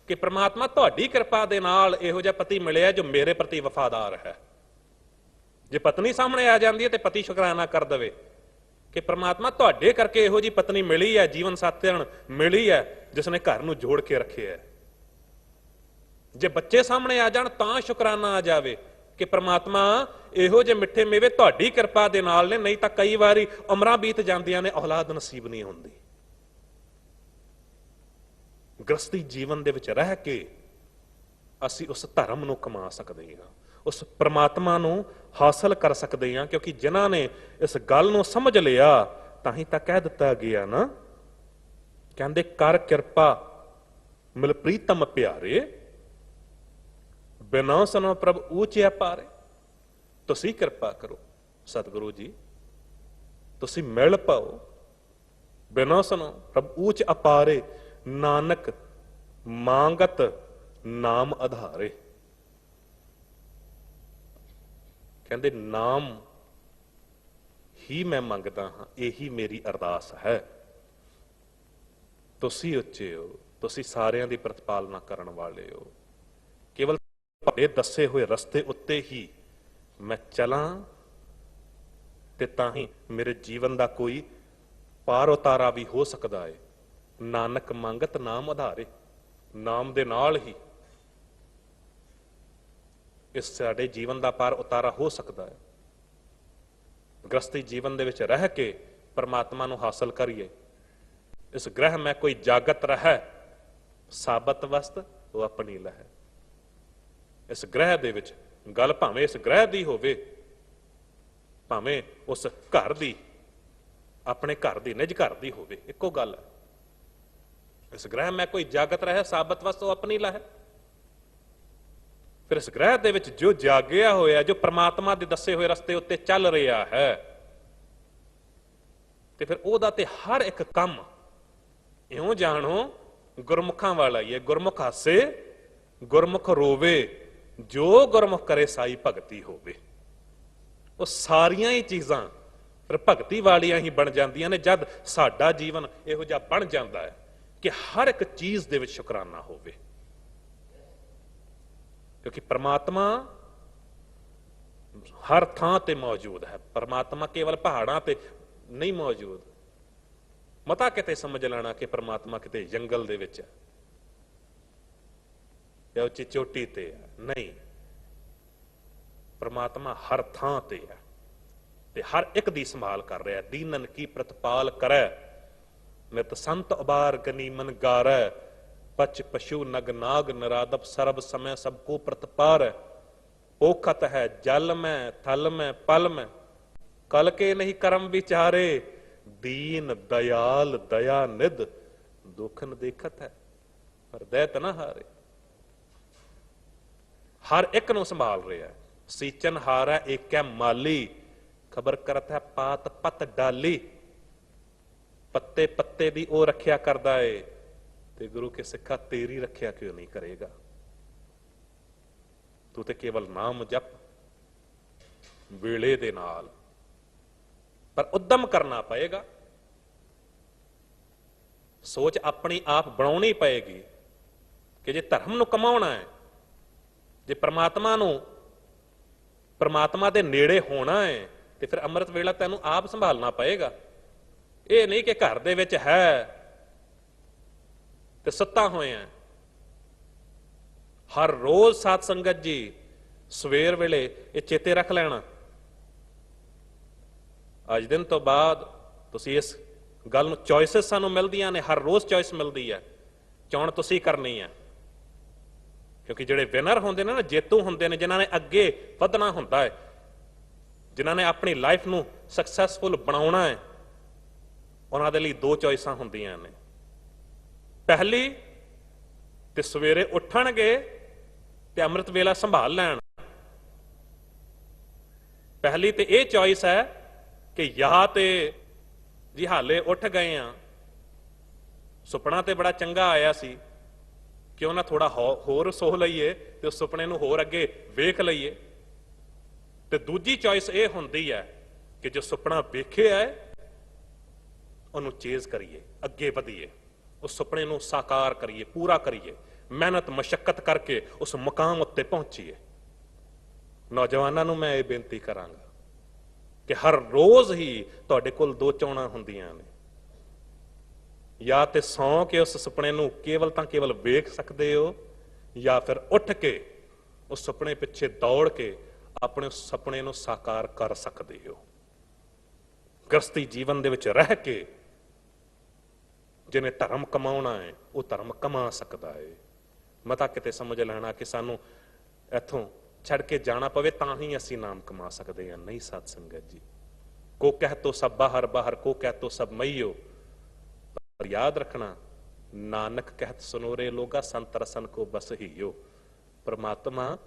B: ਕਿ ਪ੍ਰਮਾਤਮਾ ਤੁਹਾਡੀ ਕਿਰਪਾ ਦੇ ਨਾਲ ਇਹੋ ਜਿਹਾ ਪਤੀ ਮਿਲਿਆ ਜੋ ਮੇਰੇ ਪ੍ਰਤੀ ਵਫਾਦਾਰ ਹੈ। ਜੇ ਪਤਨੀ ਸਾਹਮਣੇ ਆ ਜਾਂਦੀ ਹੈ ਤੇ ਪਤੀ ਸ਼ੁਕਰਾਨਾ ਕਰ ਦੇਵੇ ਕਿ ਪ੍ਰਮਾਤਮਾ ਤੁਹਾਡੇ ਕਰਕੇ ਇਹੋ ਜਿਹੀ ਪਤਨੀ ਮਿਲੀ ਹੈ, ਜੀਵਨ ਸਾਥਣ ਮਿਲੀ ਹੈ, ਜਿਸ ਨੇ ਘਰ ਨੂੰ ਜੋੜ ਕੇ ਰੱਖਿਆ ਹੈ। ਜੇ ਬੱਚੇ ਸਾਹਮਣੇ ਆ ਜਾਣ ਤਾਂ ਸ਼ੁਕਰਾਨਾ ਆ ਜਾਵੇ ਕਿ ਪ੍ਰਮਾਤਮਾ ਇਹੋ ਜਿਹੇ ਮਿੱਠੇ ਮੇਵੇ ਤੁਹਾਡੀ ਕਿਰਪਾ ਦੇ ਨਾਲ ਨੇ, ਨਹੀਂ ਤਾਂ ਕਈ ਵਾਰੀ ਉਮਰਾਂ ਬੀਤ ਜਾਂਦੀਆਂ ਨੇ, ਔਲਾਦ ਨਸੀਬ ਨਹੀਂ ਹੁੰਦੀ। ਗ੍ਰਸਤੀ ਜੀਵਨ ਦੇ ਵਿੱਚ ਰਹਿ ਕੇ ਅਸੀਂ ਉਸ ਧਰਮ ਨੂੰ ਕਮਾ ਸਕਦੇ ਹਾਂ, ਉਸ ਪ੍ਰਮਾਤਮਾ ਨੂੰ ਹਾਸਲ ਕਰ ਸਕਦੇ ਹਾਂ, ਕਿਉਂਕਿ ਜਿਨ੍ਹਾਂ ਨੇ ਇਸ ਗੱਲ ਨੂੰ ਸਮਝ ਲਿਆ ਤਾਂ ਹੀ ਤਾਂ ਕਹਿ ਦਿੱਤਾ ਗਿਆ ਨਾ, ਕਹਿੰਦੇ ਕਰ ਕਿਰਪਾ ਮਿਲ ਪ੍ਰੀਤਮ ਪਿਆਰੇ, ਬਿਨਾਂ ਸੁਨੋ ਪ੍ਰਭ ਊਚਿਆ ਪਾਰੇ। ਤੁਸੀਂ ਕਿਰਪਾ ਕਰੋ ਸਤਿਗੁਰੂ ਜੀ, ਤੁਸੀਂ ਮਿਲ ਪਾਓ, ਬਿਨਾਂ ਸੁਨੋ ਪ੍ਰਭ ਊਚ ਅਪਾਰੇ, ਨਾਨਕ ਮੰਗਤ ਨਾਮ ਆਧਾਰੇ। ਕਹਿੰਦੇ ਨਾਮ ਹੀ ਮੈਂ ਮੰਗਦਾ ਹਾਂ, ਇਹੀ ਮੇਰੀ ਅਰਦਾਸ ਹੈ। ਤੁਸੀਂ ਉੱਚੇ ਹੋ, ਤੁਸੀਂ ਸਾਰਿਆਂ ਦੀ ਪ੍ਰਤਿਪਾਲਨਾ ਕਰਨ ਵਾਲੇ ਹੋ। ਕੇਵਲ ਤੁਹਾਡੇ ਦੱਸੇ ਹੋਏ ਰਸਤੇ ਉੱਤੇ ਹੀ ਮੈਂ ਚਲਾਂ ਤੇ ਤਾਂ ਹੀ ਮੇਰੇ ਜੀਵਨ ਦਾ ਕੋਈ ਪਾਰ ਉਤਾਰਾ ਵੀ ਹੋ ਸਕਦਾ ਹੈ। ਨਾਨਕ ਮੰਗਤ ਨਾਮ ਆਧਾਰੇ, ਨਾਮ ਦੇ ਨਾਲ ਹੀ ਕਿ ਸਾਡੇ ਜੀਵਨ ਦਾ ਪਾਰ ਉਤਾਰਾ ਹੋ ਸਕਦਾ ਹੈ। ਗ੍ਰਸਤੀ ਜੀਵਨ ਦੇ ਵਿੱਚ ਰਹਿ ਕੇ ਪਰਮਾਤਮਾ ਨੂੰ ਹਾਸਲ ਕਰੀਏ। ਇਸ ਗ੍ਰਹਿ ਮੈਂ ਕੋਈ ਜਾਗਤ ਰਹਿ, ਸਾਬਤ ਵਸਤ ਉਹ ਆਪਣੀ ਲਹਿ। ਇਸ ਗ੍ਰਹਿ ਦੇ ਵਿੱਚ ਗੱਲ ਭਾਵੇਂ ਇਸ ਗ੍ਰਹਿ ਦੀ ਹੋਵੇ, ਭਾਵੇਂ ਉਸ ਘਰ ਦੀ, ਆਪਣੇ ਘਰ ਦੀ, ਨਿਜ ਘਰ ਦੀ ਹੋਵੇ, ਇੱਕੋ ਗੱਲ ਹੈ। ਇਸ ਗ੍ਰਹਿ ਮੈਂ ਕੋਈ ਜਾਗਤ ਰਹਿ, ਸਾਬਤ ਵਸਤ ਉਹ ਆਪਣੀ ਲਹਿ। ਫਿਰ ਇਸ ਗ੍ਰਹਿ ਦੇ ਵਿੱਚ ਜੋ ਜਾਗਿਆ ਹੋਇਆ, ਜੋ ਪ੍ਰਮਾਤਮਾ ਦੇ ਦੱਸੇ ਹੋਏ ਰਸਤੇ ਉੱਤੇ ਚੱਲ ਰਿਹਾ ਹੈ, ਤੇ ਫਿਰ ਉਹਦਾ ਤੇ ਹਰ ਇੱਕ ਕੰਮ ਇਉਂ ਜਾਣੋ ਗੁਰਮੁਖਾਂ ਵਾਲਾ ਹੀ ਹੈ। ਗੁਰਮੁਖ ਹਾਸੇ ਗੁਰਮੁਖ ਰੋਵੇ, ਜੋ ਗੁਰਮੁਖ ਕਰੇ ਸਾਈ ਭਗਤੀ ਹੋਵੇ। ਉਹ ਸਾਰੀਆਂ ਹੀ ਚੀਜ਼ਾਂ ਫਿਰ ਭਗਤੀ ਵਾਲੀਆਂ ਹੀ ਬਣ ਜਾਂਦੀਆਂ ਨੇ ਜਦ ਸਾਡਾ ਜੀਵਨ ਇਹੋ ਜਿਹਾ ਬਣ ਜਾਂਦਾ ਹੈ ਕਿ ਹਰ ਇੱਕ ਚੀਜ਼ ਦੇ ਵਿੱਚ ਸ਼ੁਕਰਾਨਾ ਹੋਵੇ। ਕਿਉਂਕਿ ਪ੍ਰਮਾਤਮਾ ਹਰ ਥਾਂ ਤੇ ਮੌਜੂਦ ਹੈ। ਪ੍ਰਮਾਤਮਾ ਕੇਵਲ ਪਹਾੜਾਂ ਤੇ ਨਹੀਂ ਮੌਜੂਦ। ਮਤਾ ਕਿਤੇ ਸਮਝ ਲੈਣਾ ਕਿ ਪ੍ਰਮਾਤਮਾ ਕਿਤੇ ਜੰਗਲ ਦੇ ਵਿੱਚ ਹੈ ਜਾਂ ਉੱਚੀ ਚੋਟੀ ਤੇ ਹੈ, ਨਹੀਂ। ਪ੍ਰਮਾਤਮਾ ਹਰ ਥਾਂ ਤੇ ਹੈ ਤੇ ਹਰ ਇੱਕ ਦੀ ਸੰਭਾਲ ਕਰ ਰਿਹਾ। ਦੀਨਨ ਕੀ ਪ੍ਰਤਪਾਲ ਕਰੈ, ਨਿਤ ਸੰਤ ਉਬਾਰ ਗਨੀਮਨ ਗਾਰੈ, ਪਚ ਪਸ਼ੂ ਨਗ ਨਾਗ ਨਰਾਦਪ ਸਰਬ ਸਮੈ ਸਭ ਕੋ ਪ੍ਰਤਪਾਰ। ओखत है जल में थल में पल में, कल के नहीं कर्म विचारे, दीन दयाल दया निध, दुखन देखत है पर दैत ना हारे। हर एक ਨੂੰ ਸੰਭਾਲ ਰਿਹਾ ਹੈ। ਸੀਚਨ ਹਾਰ ਹੈ ਏਕੈ ਮਾਲੀ, ਖਬਰ ਕਰਤ ਹੈ ਪਾਤ ਪਤ ਡਾਲੀ। ਪੱਤੇ ਪੱਤੇ ਦੀ ਉਹ ਰੱਖਿਆ ਕਰਦਾ ਏ ਤੇ ਗੁਰੂ ਕੇ ਸਿੱਖਾ ਤੇਰੀ ਰੱਖਿਆ ਕਿਉਂ ਨਹੀਂ ਕਰੇਗਾ। ਤੂੰ ਤੇ ਕੇਵਲ ਨਾਮ ਜਪ ਵੇਲੇ ਦੇ ਨਾਲ, ਪਰ ਉਦਮ ਕਰਨਾ ਪਏਗਾ। ਸੋਚ ਆਪਣੀ ਆਪ ਬਣਾਉਣੀ ਪਏਗੀ ਕਿ ਜੇ ਧਰਮ ਨੂੰ ਕਮਾਉਣਾ ਹੈ, ਜੇ ਪ੍ਰਮਾਤਮਾ ਨੂੰ, ਪ੍ਰਮਾਤਮਾ ਦੇ ਨੇੜੇ ਹੋਣਾ ਹੈ, ਤੇ ਫਿਰ ਅੰਮ੍ਰਿਤ ਵੇਲਾ ਤੈਨੂੰ ਆਪ ਸੰਭਾਲਣਾ ਪਏਗਾ। ਇਹ ਨਹੀਂ ਕਿ ਘਰ ਦੇ ਵਿੱਚ ਹੈ ਤੇ ਸੁੱਤਾ ਹੋਇਆ। ਹਰ ਰੋਜ਼ ਸਾਧ ਸੰਗਤ ਜੀ ਸਵੇਰ ਵੇਲੇ ਇਹ ਚੇਤੇ ਰੱਖ ਲੈਣਾ। ਅੱਜ ਦਿਨ ਤੋਂ ਬਾਅਦ ਤੁਸੀਂ ਇਸ ਗੱਲ ਨੂੰ, ਚੋਇਸਸ ਸਾਨੂੰ ਮਿਲਦੀਆਂ ਨੇ, ਹਰ ਰੋਜ਼ ਚੋਇਸ ਮਿਲਦੀ ਹੈ, ਚੋਣ ਤੁਸੀਂ ਕਰਨੀ ਹੈ। ਕਿਉਂਕਿ ਜਿਹੜੇ ਵਿਨਰ ਹੁੰਦੇ ਨੇ ਨਾ, ਜੇਤੂ ਹੁੰਦੇ ਨੇ, ਜਿਨ੍ਹਾਂ ਨੇ ਅੱਗੇ ਵਧਣਾ ਹੁੰਦਾ ਹੈ, ਜਿਨ੍ਹਾਂ ਨੇ ਆਪਣੀ ਲਾਈਫ ਨੂੰ ਸਕਸੈਸਫੁਲ ਬਣਾਉਣਾ ਹੈ, ਉਹਨਾਂ ਦੇ ਲਈ ਦੋ ਚੋਇਸਾਂ ਹੁੰਦੀਆਂ ਨੇ। ਪਹਿਲੀ ਤੇ ਸਵੇਰੇ ਉੱਠਣਗੇ ਤੇ ਅੰਮ੍ਰਿਤ ਵੇਲਾ ਸੰਭਾਲ ਲੈਣ। ਪਹਿਲੀ ਤੇ ਇਹ ਚੋਇਸ ਹੈ ਕਿ ਜਾਂ ਤੇ ਜੀ ਹਾਲੇ ਉੱਠ ਗਏ ਆ, ਸੁਪਨਾ ਤੇ ਬੜਾ ਚੰਗਾ ਆਇਆ ਸੀ, ਕਿਉਂ ਨਾ ਥੋੜਾ ਹੋਰ ਸੋਹ ਲਈਏ ਤੇ ਉਸ ਸੁਪਨੇ ਨੂੰ ਹੋਰ ਅੱਗੇ ਵੇਖ ਲਈਏ। ਤੇ ਦੂਜੀ ਚੋਇਸ ਇਹ ਹੁੰਦੀ ਹੈ ਕਿ ਜੋ ਸੁਪਨਾ ਵੇਖਿਆ ਹੈ ਉਹਨੂੰ ਚੇਜ਼ ਕਰੀਏ, ਅੱਗੇ ਵਧੀਏ, ਉਸ ਸੁਪਨੇ ਨੂੰ ਸਾਕਾਰ ਕਰੀਏ, ਪੂਰਾ ਕਰੀਏ, ਮਿਹਨਤ ਮਸ਼ੱਕਤ ਕਰਕੇ ਉਸ ਮੁਕਾਮ ਉੱਤੇ ਪਹੁੰਚੀਏ। ਨੌਜਵਾਨਾਂ ਨੂੰ ਮੈਂ ਇਹ ਬੇਨਤੀ ਕਰਾਂਗਾ ਕਿ ਹਰ ਰੋਜ਼ ਹੀ ਤੁਹਾਡੇ ਕੋਲ ਦੋ ਚੋਣਾਂ ਹੁੰਦੀਆਂ ਨੇ। ਜਾਂ ਤੇ ਸੌਂ ਕੇ ਉਸ ਸੁਪਨੇ ਨੂੰ ਕੇਵਲ ਤਾਂ ਕੇਵਲ ਵੇਖ ਸਕਦੇ ਹੋ, ਜਾਂ ਫਿਰ ਉੱਠ ਕੇ ਉਸ ਸੁਪਨੇ ਪਿੱਛੇ ਦੌੜ ਕੇ ਆਪਣੇ ਉਸ ਸੁਪਨੇ ਨੂੰ ਸਾਕਾਰ ਕਰ ਸਕਦੇ ਹੋ। ਗ੍ਰਸਤੀ ਜੀਵਨ ਦੇ ਵਿੱਚ ਰਹਿ ਕੇ ਜਿਹਨੇ ਧਰਮ ਕਮਾਉਣਾ ਹੈ ਉਹ ਧਰਮ ਕਮਾ ਸਕਦਾ ਹੈ। ਮਤਾ ਕਿਤੇ ਸਮਝ ਲੈਣਾ ਕਿ ਸਾਨੂੰ ਇੱਥੋਂ ਛੱਡ ਕੇ ਜਾਣਾ ਪਵੇ ਤਾਂ ਹੀ ਅਸੀਂ ਨਾਮ ਕਮਾ ਸਕਦੇ ਹਾਂ। ਨਹੀਂ ਸਾਧ ਸੰਗਤ ਜੀ, ਕੋ ਕਹਿ ਤੋ ਸਭ ਬਾਹਰ ਬਾਹਰ, ਕੋ ਕਹਿ ਤੋ ਸਭ ਮਈਓ। ਪਰ ਯਾਦ ਰੱਖਣਾ, ਨਾਨਕ ਕਹਿਤ ਸੁਨੋਰੇ ਲੋਗਾ, ਸੰਤ ਰਸਨ ਕੋ ਬਸ ਹੀਓ। ਪਰਮਾਤਮਾ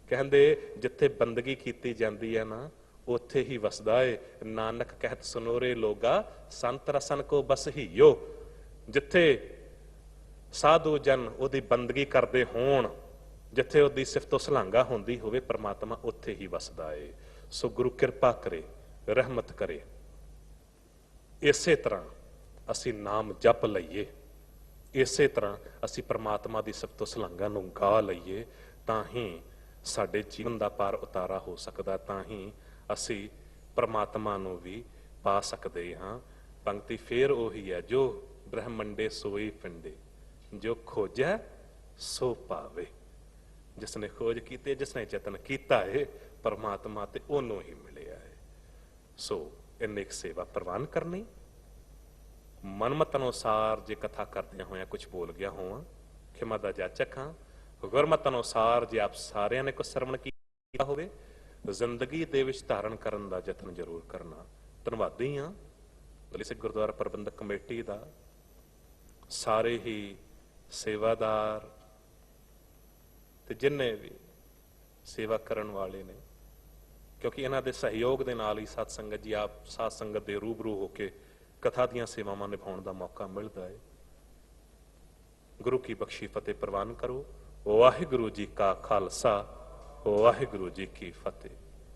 B: ਕਹਿੰਦੇ ਜਿੱਥੇ ਬੰਦਗੀ ਕੀਤੀ ਜਾਂਦੀ ਹੈ ਨਾ, ਉੱਥੇ ਹੀ ਵਸਦਾ ਏ। ਨਾਨਕ ਕਹਿਤ ਸੁਨੋਰੇ ਲੋਗਾ, ਸੰਤ ਰਸਨ ਕੋ ਬਸ ਹੀਓ। ਜਿੱਥੇ ਸਾਧੂ ਜਨ ਉਹਦੀ ਬੰਦਗੀ ਕਰਦੇ ਹੋਣ, ਜਿੱਥੇ ਉਹਦੀ ਸਿਫਤੋ ਸਲਾਘਾ ਹੁੰਦੀ ਹੋਵੇ, ਪਰਮਾਤਮਾ ਉੱਥੇ ਹੀ ਵਸਦਾ ਏ। ਸੋ ਗੁਰੂ ਕਿਰਪਾ ਕਰੇ, ਰਹਿਮਤ ਕਰੇ। ਇਸੇ ਤਰ੍ਹਾਂ ਅਸੀਂ ਨਾਮ ਜਪ ਲਈਏ, ਇਸੇ ਤਰ੍ਹਾਂ ਅਸੀਂ ਪਰਮਾਤਮਾ ਦੀ ਸਿਫਤੋ ਸਲਾਘਾ ਨੂੰ ਗਾ ਲਈਏ, ਤਾਂ ਹੀ ਸਾਡੇ ਜੀਵਨ ਦਾ ਪਾਰ ਉਤਾਰਾ ਹੋ ਸਕਦਾ, ਤਾਂ ਹੀ ਅਸੀਂ ਪਰਮਾਤਮਾ ਨੂੰ ਵੀ ਪਾ ਸਕਦੇ ਹਾਂ। ਪੰਕਤੀ ਫੇਰ ਉਹੀ ਹੈ, ਜੋ ਬ੍ਰਹਮੰਡੇ ਸੋਈ ਪਿੰਡੇ, ਜੋ ਖੋਜੈ ਸੋ ਪਾਵੇ। ਜਿਸਨੇ ਖੋਜ ਕੀਤੀ, ਜਿਸਨੇ ਯਤਨ ਕੀਤਾ ਹੈ, ਪਰਮਾਤਮਾ ਤੇ ਉਹਨੂੰ ਹੀ ਮਿਲਿਆ ਹੈ। ਸੋ ਇੰਨੀ ਕੁ ਸੇਵਾ ਪ੍ਰਵਾਨ ਕਰਨੀ। ਮਨਮਤ ਅਨੁਸਾਰ ਜੇ ਕਥਾ ਕਰਦਿਆਂ ਹੋਇਆਂ ਕੁਝ ਬੋਲ ਗਿਆ ਹੋਵਾਂ, ਖਿਮਾ ਦਾ ਜਾਚਕ ਹਾਂ। ਗੁਰਮਤ ਅਨੁਸਾਰ ਜੇ ਆਪ ਸਾਰਿਆਂ ਨੇ ਕੁਝ ਸਰਵਣ ਕੀਤਾ ਹੋਵੇ, ਜ਼ਿੰਦਗੀ ਦੇ ਵਿੱਚ ਧਾਰਨ ਕਰਨ ਦਾ ਯਤਨ ਜ਼ਰੂਰ ਕਰਨਾ। ਧੰਨਵਾਦੀ ਹਾਂ ਦਲੀ ਸਿੱਖ ਗੁਰਦੁਆਰਾ ਪ੍ਰਬੰਧਕ ਕਮੇਟੀ ਦਾ, ਸਾਰੇ ਹੀ ਸੇਵਾਦਾਰ ਤੇ ਜਿੰਨੇ ਵੀ ਸੇਵਾ ਕਰਨ ਵਾਲੇ ਨੇ, ਕਿਉਂਕਿ ਇਹਨਾਂ ਦੇ ਸਹਿਯੋਗ ਦੇ ਨਾਲ ਹੀ ਸਤ ਸੰਗਤ ਜੀ ਆਪ ਸਾਧ ਸੰਗਤ ਦੇ ਰੂਬਰੂ ਹੋ ਕੇ ਕਥਾ ਦੀਆਂ ਸੇਵਾਵਾਂ ਨਿਭਾਉਣ ਦਾ ਮੌਕਾ ਮਿਲਦਾ ਹੈ। ਗੁਰੂ ਕੀ ਬਖਸ਼ੀ ਫਤਿਹ ਪ੍ਰਵਾਨ ਕਰੋ। ਵਾਹਿਗੁਰੂ ਜੀ ਕਾ ਖਾਲਸਾ, ਵਾਹਿਗੁਰੂ ਜੀ ਕੀ ਫਤਿਹ।